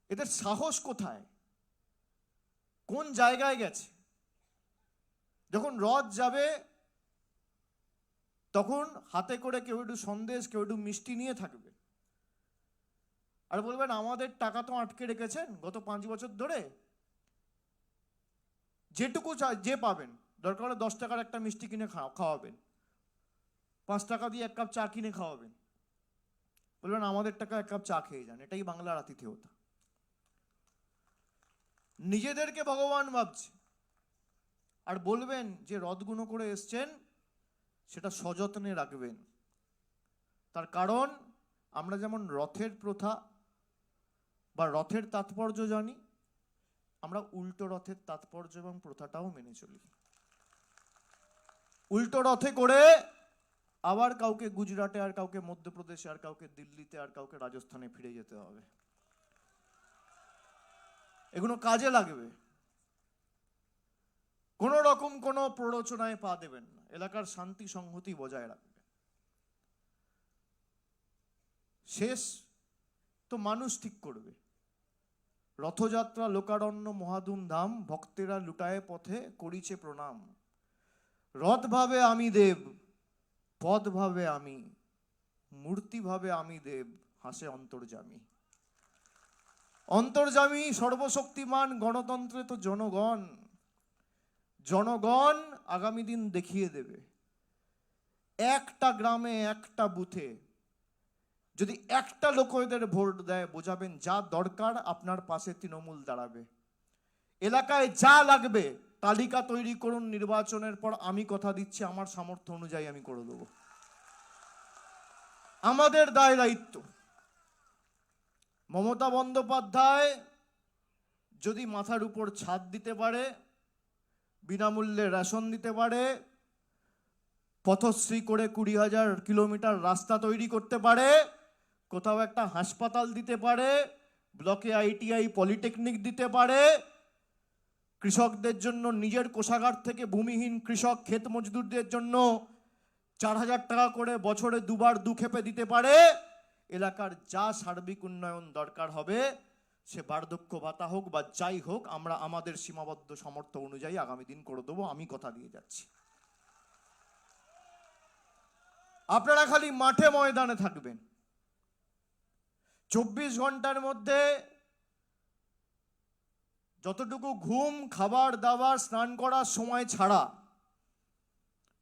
এদের সাহস কোথায়, কোন জায়গায় গেছে? যখন রথ যাবে তখন হাতে করে কেউ একটু সন্দেশ কেউ একটু মিষ্টি নিয়ে থাকবে, আর বলবেন আমাদের টাকা তো আটকে রেখেছেন গত 5 বছর ধরে, যেটুকু যে পাবেন, দরকার হলে 10 টাকার একটা মিষ্টি কিনে খাওয়াবেন, 5 টাকা দিয়ে 1 কাপ চা কিনে খাওয়াবেন, বলবেন আমাদের টাকা 1 কাপ চা খেয়ে যান। এটাই বাংলার আতিথেয়তা। নিজেদেরকে ভগবান ভাবছে, আর বলবেন যে রথগুলো করে এসছেন সেটা সযত্নে রাখবেন। তার কারণ আমরা যেমন রথের প্রথা বা রথের তাৎপর্য জানি, আমরা উল্টো রথের তাৎপর্য এবং প্রথাটাও মেনে চলি। উল্টো রথে করে আবার কাউকে গুজরাটে, আর কাউকে মধ্যপ্রদেশে, আর কাউকে দিল্লিতে, আর কাউকে রাজস্থানে ফিরে যেতে হবে। এগুলো কাজে লাগবে। কোন রকম কোনো প্ররোচনায় পা দেবেন না, এলাকার শান্তি সংহতি বজায় রাখবে। শেষ তো মানুষ ঠিক করবে। রথযাত্রা লোকারণ্য মহাধুম ধাম, ভক্তেরা লুটায় পথে করিছে প্রণাম। রথ ভাবে আমি দেব, পদ ভাবে আমি, মূর্তি ভাবে আমি দেব, হাসে অন্তর্যামী। অন্তর্যামী সর্বশক্তিমান গণতন্ত্রে তো জনগণ। জনগণ আগামী দিন দেখিয়ে দেবে। একটা গ্রামে একটা বুথে যদি একটা লোক এদের ভোট দেয়, বোঝাবেন যা দরকার আপনার পাশে তৃণমূল দাঁড়াবে। এলাকায় যা লাগবে তালিকা তৈরি করুন, নির্বাচনের পর আমি কথা দিচ্ছি আমার সামর্থ্য অনুযায়ী আমি করে দেব। আমাদের দায় দায়িত্ব। মমতা বন্দ্যোপাধ্যায় যদি মাথার উপর ছাদ দিতে পারে, বিনামূল্যে রেশন দিতে পারে, পথশ্রী করে 20,000 কিলোমিটার রাস্তা তৈরি করতে পারে, কোথাও একটা হাসপাতাল দিতে পারে, ব্লকে ITI পলিটেকনিক দিতে পারে, কৃষকদের জন্য নিজের কোষাগার থেকে ভূমিহীন কৃষক ক্ষেত মজদুরদের জন্য 4,000 টাকা করে বছরে 2 বার 2 ক্ষেপে দিতে পারে, এলাকার যা সার্বিক উন্নয়ন দরকার হবে, সে বার্ধক্য ভাতা হোক বা যাই হোক, আমরা আমাদের সীমাবদ্ধ সামর্থ্য অনুযায়ী আগামী দিন করে দেবো, আমি কথা দিয়ে যাচ্ছি। আপনারা খালি মাঠে ময়দানে থাকবেন। 24 ঘন্টার মধ্যে যতটুকু ঘুম, খাবার দাবার, স্নান করার সময় ছাড়া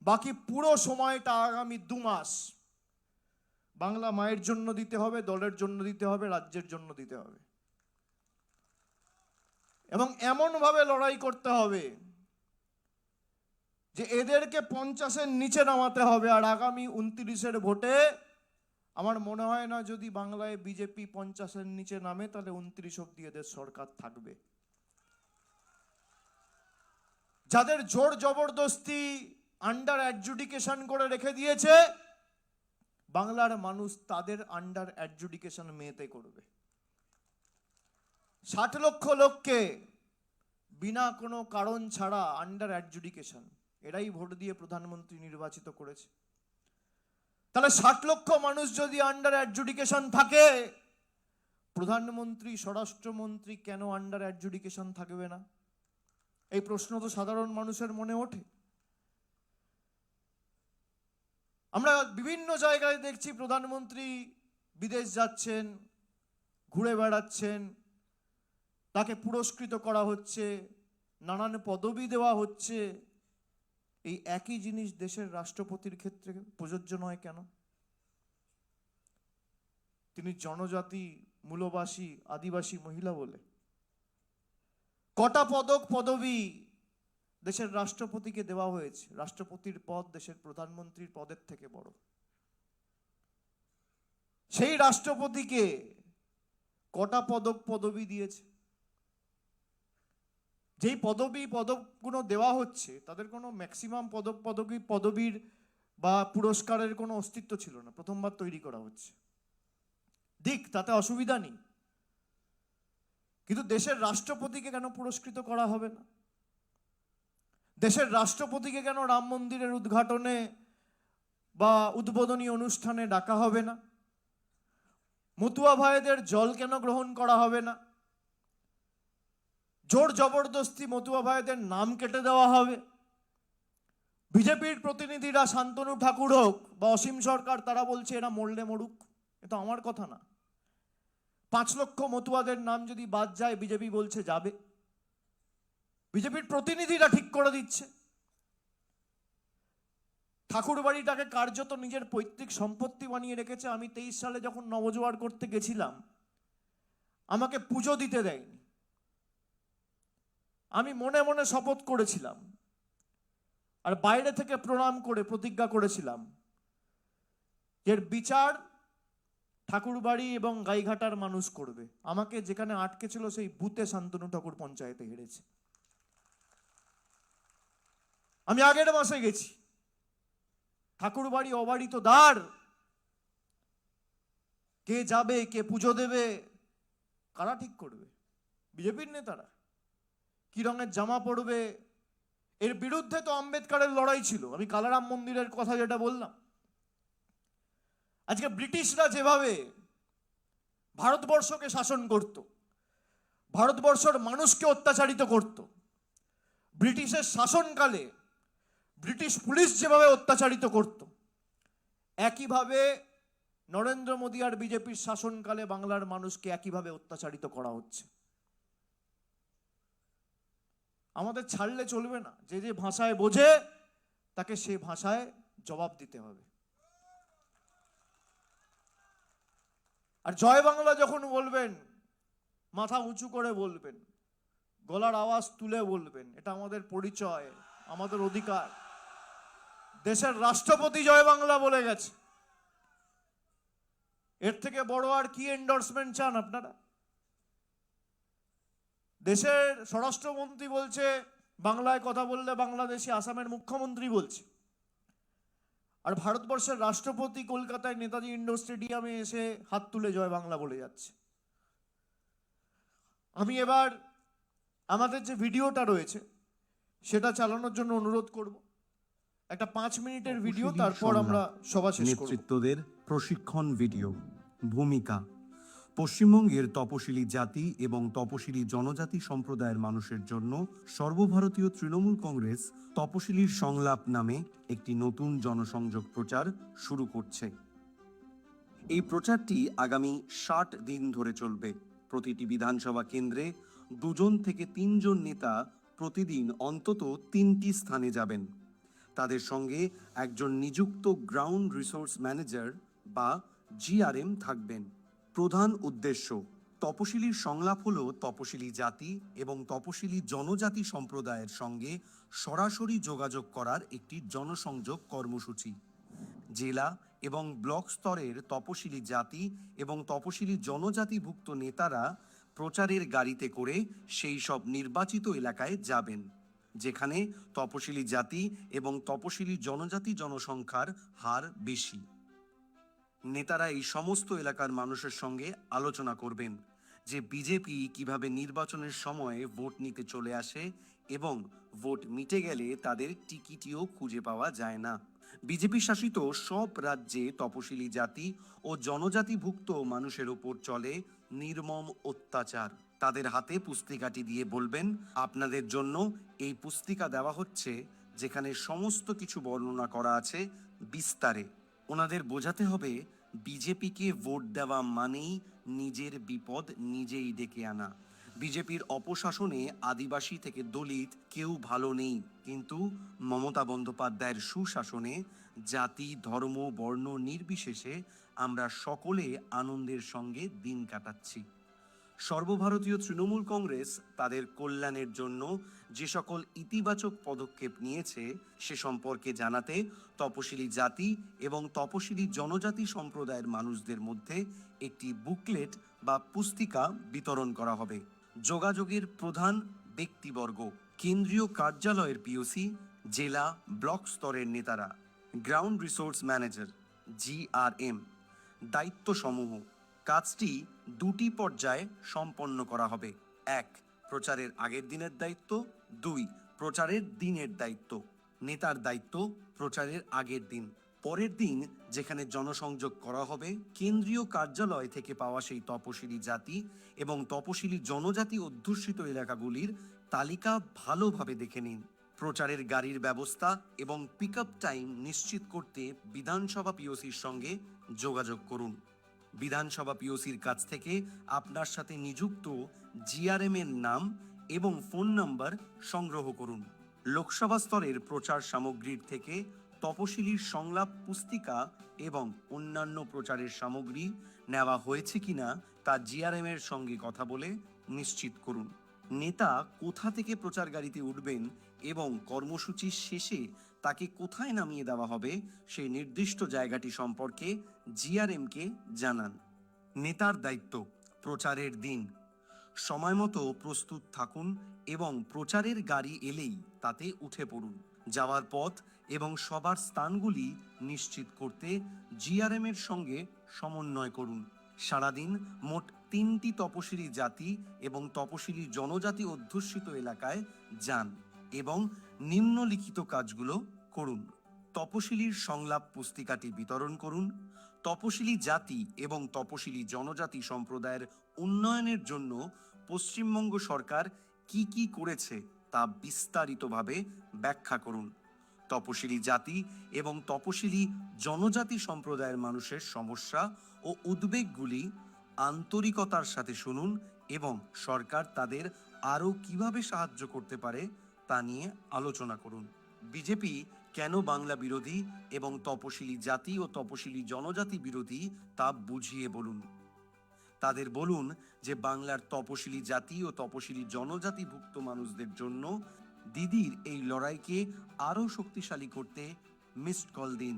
বাকি পুরো সময়টা আগামী 2 মাস বাংলা মায়ের জন্য দিতে হবে, দলের জন্য দিতে হবে, রাজ্যের জন্য দিতে হবে। এবং এমনভাবে লড়াই করতে হবে যে এদেরকে 50-এর নিচে নামাতে হবে। আর আগামী 29-এর ভোটে আমার মনে হয় না যদি বাংলায় বিজেপি 50-এর নিচে নামে তাহলে 29 অব্দি এদের সরকার থাকবে। যাদের জোর জবরদস্তি আন্ডার অ্যাডজুডিকেশন করে রেখে দিয়েছে, বাংলার মানুষ তাদের আন্ডার অ্যাডজুডিকেশন মেতে করবে। 60 লক্ষ লোককে বিনা কোনো কারণ ছাড়া আন্ডার অ্যাডজুডিকেশন, এরাই ভোট দিয়ে প্রধানমন্ত্রী নির্বাচিত করেছে। তাহলে 60 লক্ষ মানুষ যদি আন্ডার অ্যাডজুডিকেশন থাকে, প্রধানমন্ত্রী স্বরাষ্ট্রমন্ত্রী কেন আন্ডার অ্যাডজুডিকেশন থাকবে না? এই প্রশ্ন তো সাধারণ মানুষের মনে ওঠে। আমরা বিভিন্ন জায়গায় দেখছি প্রধানমন্ত্রী বিদেশ যাচ্ছেন, ঘুরে বেড়াচ্ছেন, তাকে পুরস্কৃত করা হচ্ছে, নানান পদবি দেওয়া হচ্ছে। এই একই জিনিস দেশের রাষ্ট্রপতির ক্ষেত্রে প্রযোজ্য নয় কেন? তিনি জনজাতি, মূলবাসী, আদিবাসী মহিলা বলে কটা পদক পদবি দেশের রাষ্ট্রপতিকে দেওয়া হয়েছে। রাষ্ট্রপতির পদ দেশের প্রধানমন্ত্রীর পদের থেকে বড়। সেই রাষ্ট্রপতিকে কটা পদক পদবি দিয়েছে? যেই পদকগুলো দেওয়া হচ্ছে তাদের কোনো ম্যাক্সিমাম পদবীর বা পুরস্কারের কোনো অস্তিত্ব ছিল না, প্রথমবার তৈরি করা হচ্ছে। দিক, তাতে অসুবিধা নেই, কিন্তু দেশের রাষ্ট্রপতিকে কেন পুরস্কৃত করা হবে না? দেশের রাষ্ট্রপতিকে কেন রাম মন্দিরের উদ্ঘাটনে বা উদ্বোধনী অনুষ্ঠানে ডাকা হবে না? মতুয়া ভাইদের জল কেন গ্রহণ করা হবে না? জোর জবরদস্তি মতুয়া ভাইদের নাম কেটে দেওয়া হবে। বিজেপির প্রতিনিধিরা শান্তনু ঠাকুর হোক বা অসীম সরকার, তারা বলছে এরা মরলে মরুক। এটা আমার কথা না। 5 লক্ষ মতুয়াদের নাম যদি বাদ যায়, বিজেপি বলছে যাবে। বিজেপির প্রতিনিধিরা ঠিক করে দিচ্ছে। ঠাকুর বাড়িটাকে কার্যত নিজের পৈতৃক সম্পত্তি বানিয়ে রেখেছে। আমি 23 সালে যখন নবজোয়ার করতে গেছিলাম, আমাকে পুজো দিতে দেয়নি। আমি মনে মনে শপথ করেছিলাম আর বাইরে থেকে প্রণাম করে প্রতিজ্ঞা করেছিলাম, এর বিচার ঠাকুরবাড়ি এবং গাইঘাটার মানুষ করবে। আমাকে যেখানে আটকে ছিল সেই বুথে শান্তনু ঠাকুর পঞ্চায়েতে হেরেছে। আমি আগের মাসে গেছি। ঠাকুরবাড়ি অবাড়িত দ্বার, কে যাবে, কে পুজো দেবে, কারা ঠিক করবে? বিজেপির নেতারা। কি রঙের জামা পরবে, এর বিরুদ্ধে তো আম্বেদকরের লড়াই ছিল। আমি কালারাম মন্দিরের কথা যেটা বললাম, আজকে ব্রিটিশরা যেভাবে ভারতবর্ষকে শাসন করত, ভারতবর্ষের মানুষকে অত্যাচারিত করত, ব্রিটিশের শাসনকালে ব্রিটিশ পুলিশ যেভাবে অত্যাচারিত করত, একইভাবে নরেন্দ্র মোদী আর বিজেপির শাসনকালে বাংলার মানুষকে একইভাবে অত্যাচারিত করা হচ্ছে। আমাদের ছাড়লে চলবে না। যে যে ভাষায় বোঝে তাকে সে ভাষায় জবাব দিতে হবে। আর জয় বাংলা যখন বলবেন, মাথা উঁচু করে বলবেন, গলার আওয়াজ তুলে বলবেন। এটা আমাদের পরিচয়, আমাদের অধিকার। দেশের রাষ্ট্রপতি জয় বাংলা বলে গেছে। এর থেকে বড় আর কি এন্ডোর্সমেন্ট চান আপনারা? দেশের স্বরাষ্ট্রমন্ত্রী বলছে বাংলায় কথা বললে বাংলাদেশি, আসামের মুখ্যমন্ত্রী বলছে। আর ভারতবর্ষের রাষ্ট্রপতি কলকাতায় নেতাজি ইন্ডোর স্টেডিয়ামে এসে হাত তুলে জয় বাংলা বলে যাচ্ছে। আমি এবার আমাদের যে ভিডিওটা রয়েছে সেটা চালানোর জন্য অনুরোধ করব। একটা 5 মিনিটের ভিডিও, তারপর আমরা সভা শেষ করব। নেতৃত্বদের প্রশিক্ষণ ভিডিও। ভূমিকা: পশ্চিমবঙ্গের তপশিলি জাতি এবং তপশিলি জনজাতি সম্প্রদায়ের মানুষের জন্য সর্বভারতীয় তৃণমূল কংগ্রেস তপশিলির সংলাপ নামে একটি নতুন জনসংযোগ প্রচার শুরু করছে। এই প্রচারটি আগামী 60 দিন ধরে চলবে। প্রতিটি বিধানসভা কেন্দ্রে 2 থেকে 3 নেতা প্রতিদিন অন্তত 3টি স্থানে যাবেন। তাদের সঙ্গে একজন নিযুক্ত গ্রাউন্ড রিসোর্স ম্যানেজার বা জিআরএম থাকবেন। প্রধান উদ্দেশ্য: তপশিলির সংলাপ হলো তপশিলি জাতি এবং তপশিলি জনজাতি সম্প্রদায়ের সঙ্গে সরাসরি যোগাযোগ করার একটি জনসংযোগ কর্মসূচি। জেলা এবং ব্লক স্তরের তপশিলি জাতি এবং তপশিলি জনজাতিভুক্ত নেতারা প্রচারের গাড়িতে করে সেই সব নির্বাচিত এলাকায় যাবেন যেখানে তপশিলি জাতি এবং তপশিলি জনজাতি জনসংখ্যার হার বেশি। নেতারা এই সমস্ত এলাকার মানুষের সঙ্গে আলোচনা করবেন যে বিজেপি কিভাবে নির্বাচনের সময় ভোট নিতে চলে আসে এবং ভোট মিটে গেলে তাদের টিকিটিও খুঁজে পাওয়া যায় না। বিজেপি শাসিত সব রাজ্যে তপশিলি জাতি ও জনজাতিভুক্ত মানুষের উপর চলে নির্মম অত্যাচার। তাদের হাতে পুস্তিকাটি দিয়ে বলবেন, আপনাদের জন্য এই পুস্তিকা দেওয়া হচ্ছে যেখানে সমস্ত কিছু বর্ণনা করা আছে বিস্তারে। ওনাদের বোঝাতে হবে বিজেপিকে ভোট দেওয়া মানেই নিজের বিপদ নিজেই ডেকে আনা। বিজেপির অপশাসনে আদিবাসী থেকে দলিত কেউ ভালো নেই, কিন্তু মমতা বন্দ্যোপাধ্যায়ের সুশাসনে জাতি, ধর্ম, বর্ণ নির্বিশেষে আমরা সকলে আনন্দের সঙ্গে দিন কাটাচ্ছি। সর্বভারতীয় তৃণমূল কংগ্রেস তাদের কল্যাণের জন্য যে সকল ইতিবাচক পদক্ষেপ নিয়েছে সে সম্পর্কে জানাতে তপশিলি জাতি এবং তপশিলি জনজাতি সম্প্রদায়ের মানুষদের মধ্যে একটি বুকলেট বা পুস্তিকা বিতরণ করা হবে। যোগাযোগের প্রধান ব্যক্তিবর্গ, কেন্দ্রীয় কার্যালয়ের পিওসি, জেলা ব্লক স্তরের নেতারা, গ্রাউন্ড রিসোর্স ম্যানেজার GRM। দায়িত্বসমূহ: কাজটি দুটি পর্যায়ে সম্পন্ন করা হবে। 1. প্রচারের আগের দিনের দায়িত্ব। 2. প্রচারের দিনের দায়িত্ব। নেতার দায়িত্ব প্রচারের আগের দিন। পরের দিন যেখানে জনসংযোগ করা হবে, কেন্দ্রীয় কার্যালয় থেকে পাওয়া সেই তপশিলি জাতি এবং তপশিলি জনজাতি অধ্যুষিত এলাকাগুলির তালিকা ভালোভাবে দেখে নিন। প্রচারের গাড়ির ব্যবস্থা এবং পিক আপ টাইম নিশ্চিত করতে বিধানসভা পিওসির সঙ্গে যোগাযোগ করুন। বিধানসভা পিওসির কাছ থেকে আপনার সাথে নিযুক্ত GRM এর নাম এবং ফোন নাম্বার সংগ্রহ করুন। লোকসভা স্তরের প্রচার সামগ্রীর থেকে তপশিলির সংলাপ পুস্তিকা এবং অন্যান্য প্রচারের সামগ্রী নেওয়া হয়েছে কিনা তা GRM এর সঙ্গে কথা বলে নিশ্চিত করুন। নেতা কোথা থেকে প্রচার গাড়িতে উঠবেন এবং কর্মসূচির শেষে তাকে কোথায় নামিয়ে দেওয়া হবে সেই নির্দিষ্ট জায়গাটি সম্পর্কে GRM-কে জানান। নেতার দায়িত্ব: প্রচারের দিন সময়মতো প্রস্তুত থাকুন এবং প্রচারের গাড়ি এলেই তাতে উঠে পড়ুন। যাওয়ার পথ এবং সবার স্থানগুলি নিশ্চিত করতে GRM-এর সঙ্গে সমন্বয় করুন। সারাদিন মোট 3টি তপশিলি জাতি এবং তপশিলি জনজাতি অধ্যুষিত এলাকায় যান এবং নিম্নলিখিত কাজগুলো করুন। তপশিলির সংলাপ পুস্তিকাটি বিতরণ করুন। তপশিলি জাতি এবং তপশিলি জনজাতি সম্প্রদায়ের উন্নয়নের জন্য পশ্চিমবঙ্গ সরকার কি কি করেছে তা বিস্তারিতভাবে ব্যাখ্যা করুন। তপশিলি জাতি এবং তপশিলি জনজাতি সম্প্রদায়ের মানুষের সমস্যা ও উদ্বেগগুলি আন্তরিকতার সাথে শুনুন এবং সরকার তাদের আরও কিভাবে সাহায্য করতে পারে তা নিয়ে আলোচনা করুন। বিজেপি কেন বাংলা বিরোধী এবং তপশিলি জাতি ও তপশিলি জনজাতি বিরোধী তা বুঝিয়ে বলুন। তাদের বলুন যে বাংলার তপশিলি জাতি ও তপশিলি জনজাতিভুক্ত মানুষদের জন্য দিদির এই লড়াইকে আরও শক্তিশালী করতে মিসড কল দিন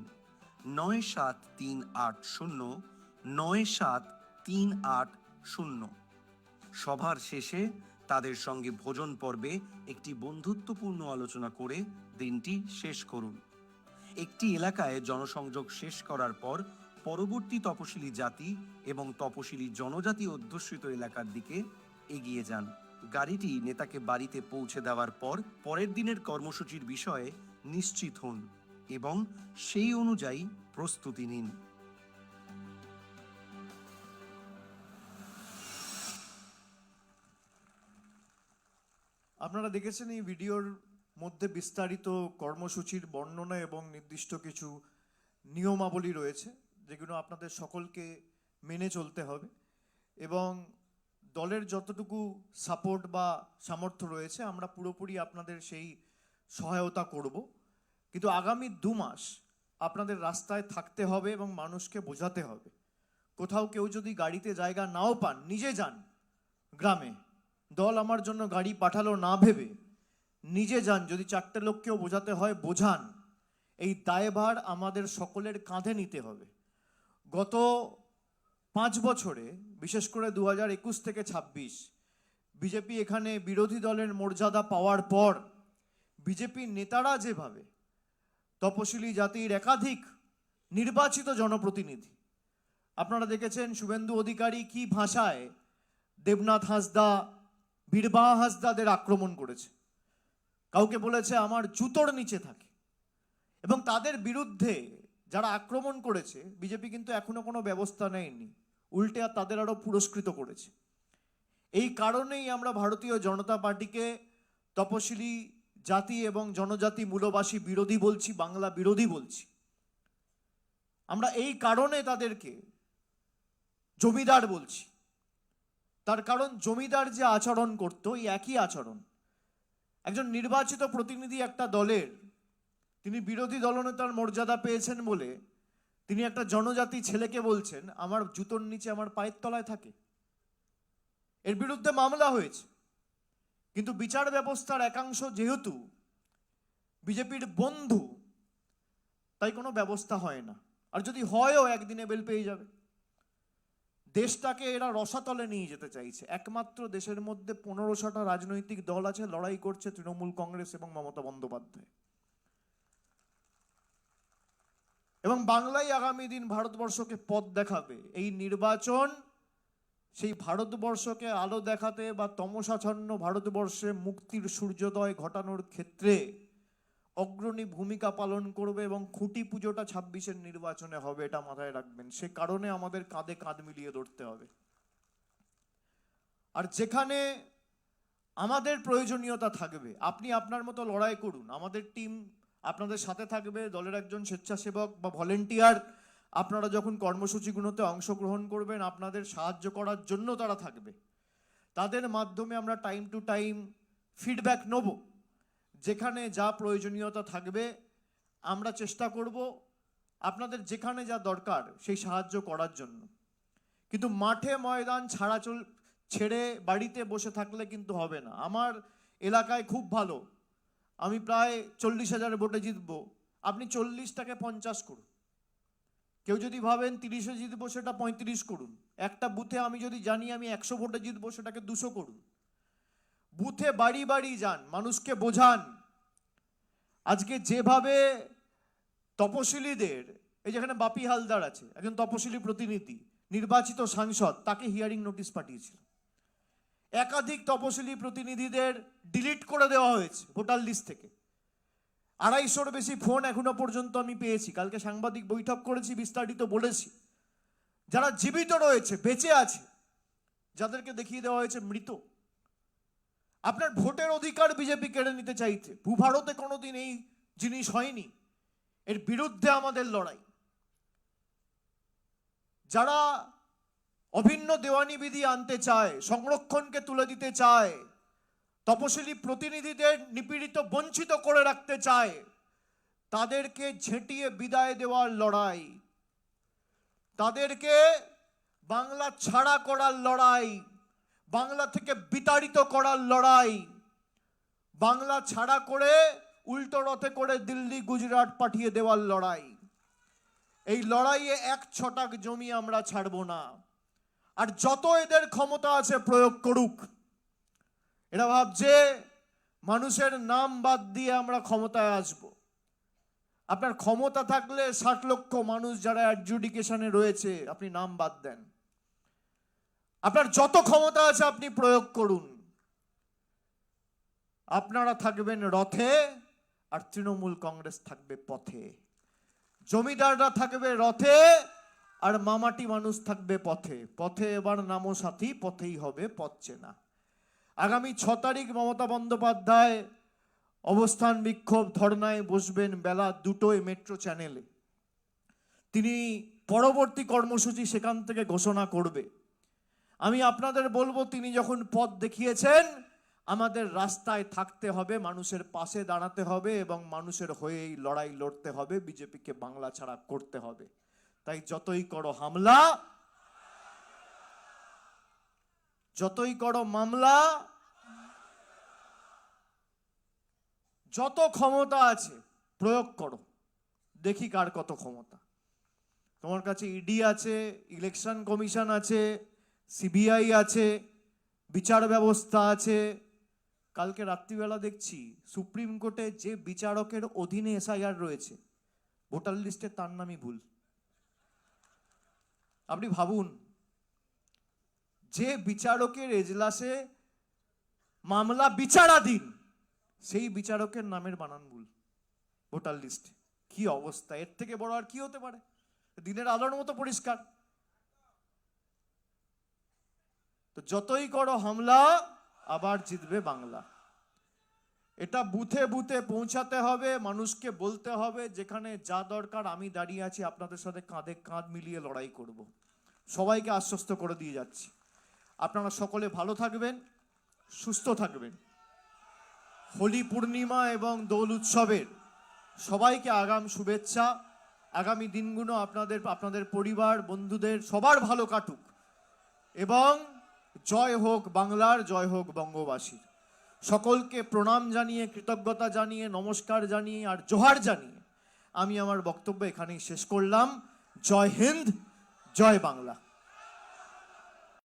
9738097380। সভার শেষে তাদের সঙ্গে ভোজন পর্বে একটি বন্ধুত্বপূর্ণ আলোচনা করে দিনটি শেষ করুন। একটি এলাকায় জনসংযোগ শেষ করার পর পরবর্তী তপশিলি জাতি এবং তপশিলি জনজাতি অধ্যুষিত এলাকার দিকে এগিয়ে যান। গাড়িটি নেতাকে বাড়িতে পৌঁছে দেওয়ার পর পরের দিনের কর্মসূচির বিষয়ে নিশ্চিত হন এবং সেই অনুযায়ী প্রস্তুতি নিন। আপনারা দেখেছেন এই ভিডিওর মধ্যে বিস্তারিত কর্মসূচির বর্ণনা এবং নির্দিষ্ট কিছু নিয়মাবলী রয়েছে যেগুলো আপনাদের সকলকে মেনে চলতে হবে এবং দলের যতটুকু সাপোর্ট বা সামর্থ্য রয়েছে আমরা পুরোপুরি আপনাদের সেই সহায়তা করব। কিন্তু আগামী 2 মাস আপনাদের রাস্তায় থাকতে হবে এবং মানুষকে বোঝাতে হবে। কোথাও কেউ যদি গাড়িতে জায়গা নাও পান, নিজে যান গ্রামে, দল আমার জন্য গাড়ি পাঠালো না ভেবে নিজে যান। যদি 4টে লোককেও বোঝাতে হয় বোঝান। এই দায়ভার আমাদের সকলের কাঁধে নিতে হবে। গত 5 বছরে, বিশেষ করে 2021 থেকে 26, বিজেপি এখানে বিরোধী দলের মর্যাদা পাওয়ার পর বিজেপির নেতারা যেভাবে তপশিলি জাতির একাধিক নির্বাচিত জনপ্রতিনিধি, আপনারা দেখেছেন শুভেন্দু অধিকারী কি ভাষায় দেবনাথ হাঁসদা, বীরবাহা হাঁসদাদের আক্রমণ করেছে। কাউকে বলেছে আমার জুতোর নিচে থাকে। এবং তাদের বিরুদ্ধে যারা আক্রমণ করেছে বিজেপি কিন্তু এখনো কোনো ব্যবস্থা নেয়নি, উল্টে তাদের আরো পুরস্কৃত করেছে। এই কারণেই আমরা ভারতীয় জনতা পার্টিকে তপশিলি জাতি এবং জনজাতি মূলবাসী বিরোধী বলছি, বাংলা বিরোধী বলছি। আমরা এই কারণে তাদেরকে জমিদার বলছি, তার কারণ জমিদার যে আচরণ করতো এই একই আচরণ একজন নির্বাচিত প্রতিনিধি একটা দলের, তিনি বিরোধী দলনেতার মর্যাদা পেয়েছেন বলে তিনি একটা জনজাতি ছেলেকে বলছেন আমার জুতোর নিচে আমার পায়ের তলায় থাকে। এর বিরুদ্ধে মামলা হয়েছে, কিন্তু বিচার ব্যবস্থার একাংশ যেহেতু বিজেপির বন্ধু, তাই কোনো ব্যবস্থা হয় না। আর যদি হয়ও একদিনে বেল পেয়ে যাবে। দেশটাকে এরা রসাতলে নিয়ে যেতে চাইছে। একমাত্র দেশের মধ্যে 1500টা রাজনৈতিক দল আছে, লড়াই করছে তৃণমূল কংগ্রেস এবং মমতা বন্দ্যোপাধ্যায়। এবং বাংলাই আগামী দিন ভারতবর্ষকে পথ দেখাবে। এই নির্বাচন সেই ভারতবর্ষকে আলো দেখাতে বা তমসাচ্ছন্ন ভারতবর্ষে মুক্তির সূর্যোদয় ঘটানোর ক্ষেত্রে অগ্রণী ভূমিকা পালন করবে এবং খুঁটি পুজোটা 26-এর নির্বাচনে হবে, এটা মাথায় রাখবেন। সে কারণে আমাদের কাঁধে কাঁধ মিলিয়ে ধরতে হবে। আর যেখানে আমাদের প্রয়োজনীয়তা থাকবে, আপনি আপনার মতো লড়াই করুন, আমাদের টিম আপনাদের সাথে থাকবে, দলের একজন স্বেচ্ছাসেবক বা ভলেন্টিয়ার আপনারা যখন কর্মসূচিগুলোতে অংশগ্রহণ করবেন আপনাদের সাহায্য করার জন্য তারা থাকবে। তাদের মাধ্যমে আমরা টাইম টু টাইম ফিডব্যাক নেব, যেখানে যা প্রয়োজনীয়তা থাকবে আমরা চেষ্টা করব আপনাদের যেখানে যা দরকার সেই সাহায্য করার জন্য। কিন্তু মাঠে ময়দান ছেড়ে বাড়িতে বসে থাকলে কিন্তু হবে না। আমার এলাকায় খুব ভালো, আমি প্রায় 40,000 ভোটে জিতবো, আপনি 40টাকে 50 করুন। কেউ যদি ভাবেন 30-এ জিতবো, সেটা 35 করুন। একটা বুথে আমি যদি জানি আমি 100 ভোটে জিতবো, সেটাকে 200 করুন। বুথে বাড়ি বাড়ি যান, মানুষকে বোঝান। আজকে যেভাবে তপশিলীদের, এই যেখানে বাপি হালদার আছে, একজন তপশিলী প্রতিনিধি, নির্বাচিত সাংসদ, তাকে হিয়ারিং নোটিশ পাঠিয়েছিল। একাধিক তপশিলী প্রতিনিধিদের ডিলিট করে দেওয়া হয়েছে ভোটার লিস্ট থেকে। 250-র বেশি ফোন এখনো পর্যন্ত আমি পেয়েছি। কালকে সাংবাদিক বৈঠক করেছি, বিস্তারিত বলেছি। যারা জীবিত রয়েছে, বেঁচে আছে, যাদেরকে দেখিয়ে দেওয়া হয়েছে মৃত। আপনার ভোটের অধিকার বিজেপি কেড়ে নিতে চাইছে। ভূভারতে কোনোদিন এই জিনিস হয়নি। এর বিরুদ্ধে আমাদের লড়াই। যারা অভিন্ন দেওয়ানি বিধি আনতে চায়, সংরক্ষণকে তুলে দিতে চায়, তপশিলি প্রতিনিধিদের নিপীড়িত বঞ্চিত করে রাখতে চায়, তাদেরকে ঝেঁটিয়ে বিদায় দেওয়ার লড়াই, তাদেরকে বাংলা ছাড়া করার লড়াই, বাংলা থেকে বিতাড়িত করার লড়াই, বাংলা ছাড়া করে উল্টো রথে করে দিল্লি গুজরাট পাঠিয়ে দেওয়ার লড়াই। এই লড়াইয়ে 1 ছটাক জমি আমরা ছাড়বো না। আর যত এদের ক্ষমতা আছে প্রয়োগ করুক। এরা ভাবছে মানুষের নাম বাদ দিয়ে আমরা ক্ষমতায় আসব। আপনার ক্ষমতা থাকলে 60 লক্ষ মানুষ যারা অ্যাডজুডিকেশনে রয়েছে আপনি নাম বাদ দেন। আপনার যত ক্ষমতা আছে আপনি প্রয়োগ করুন। আপনারা থাকবেন রথে আর তৃণমূল কংগ্রেস থাকবে পথে। জমিদাররা থাকবে রথে আর মামাটি মানুষ থাকবে পথে। পথে এবার নামো সাথী, পথেই হবে পথ চেনা। আগামী 6 তারিখ মমতা বন্দ্যোপাধ্যায় অবস্থান বিক্ষোভ ধর্নায় বসবেন বেলা 2টোয় মেট্রো চ্যানেলে। তিনি পরবর্তী কর্মসূচি সেখান থেকে ঘোষণা করবে। আমি আপনাদের বলবো, তিনি যখন পথ দেখিয়েছেন, আমাদের রাস্তায় থাকতে হবে, মানুষের পাশে দাঁড়াতে হবে এবং মানুষের হয়েই লড়াই লড়তে হবে। বিজেপিকে বাংলা ছাড়া করতে হবে। তাই যতই করো হামলা, যতই করো মামলা, যত ক্ষমতা আছে প্রয়োগ করো, দেখি কার কত ক্ষমতা। তোমার কাছে ইডি আছে, ইলেকশন কমিশন আছে, সিবিআই আছে, বিচার ব্যবস্থা আছে। কালকে রাত্রিবেলা দেখছি সুপ্রিম কোর্টে যে বিচারকের অধীনে এসআইআর রয়েছে, ভোটার লিস্টে তার নামই ভুল। আপনি ভাবুন, যে বিচারকের এজলাসে মামলা বিচারাধীন, সেই বিচারকের নামের বানান ভুল ভোটার লিস্টে। কি অবস্থা! এর থেকে বড় আর কি হতে পারে? দিনের আলোর মতো পরিষ্কার। তো যতই করো হামলা, আবার জিতবে বাংলা। এটা বুথে বুথে পৌঁছাতে হবে, মানুষকে বলতে হবে যেখানে যা দরকার আমি দাঁড়িয়ে আছি, আপনাদের সাথে কাঁধে কাঁধ মিলিয়ে লড়াই করব। সবাইকে আশ্বস্ত করে দিয়ে যাচ্ছি। আপনারা সকলে ভালো থাকবেন, সুস্থ থাকবেন। হোলি পূর্ণিমা এবং দোল উৎসবের সবাইকে আগাম শুভেচ্ছা। আগামী দিনগুলো আপনাদের পরিবার, বন্ধুদের সবার ভালো কাটুক এবং জয় হোক বাংলার, জয় হোক বঙ্গবাসীর। সকলকে প্রণাম জানিয়ে, কৃতজ্ঞতা জানিয়ে, নমস্কার জানিয়ে আর জোহার জানিয়ে আমি আমার বক্তব্য এখানেই শেষ করলাম। জয় হিন্দ, জয় বাংলা।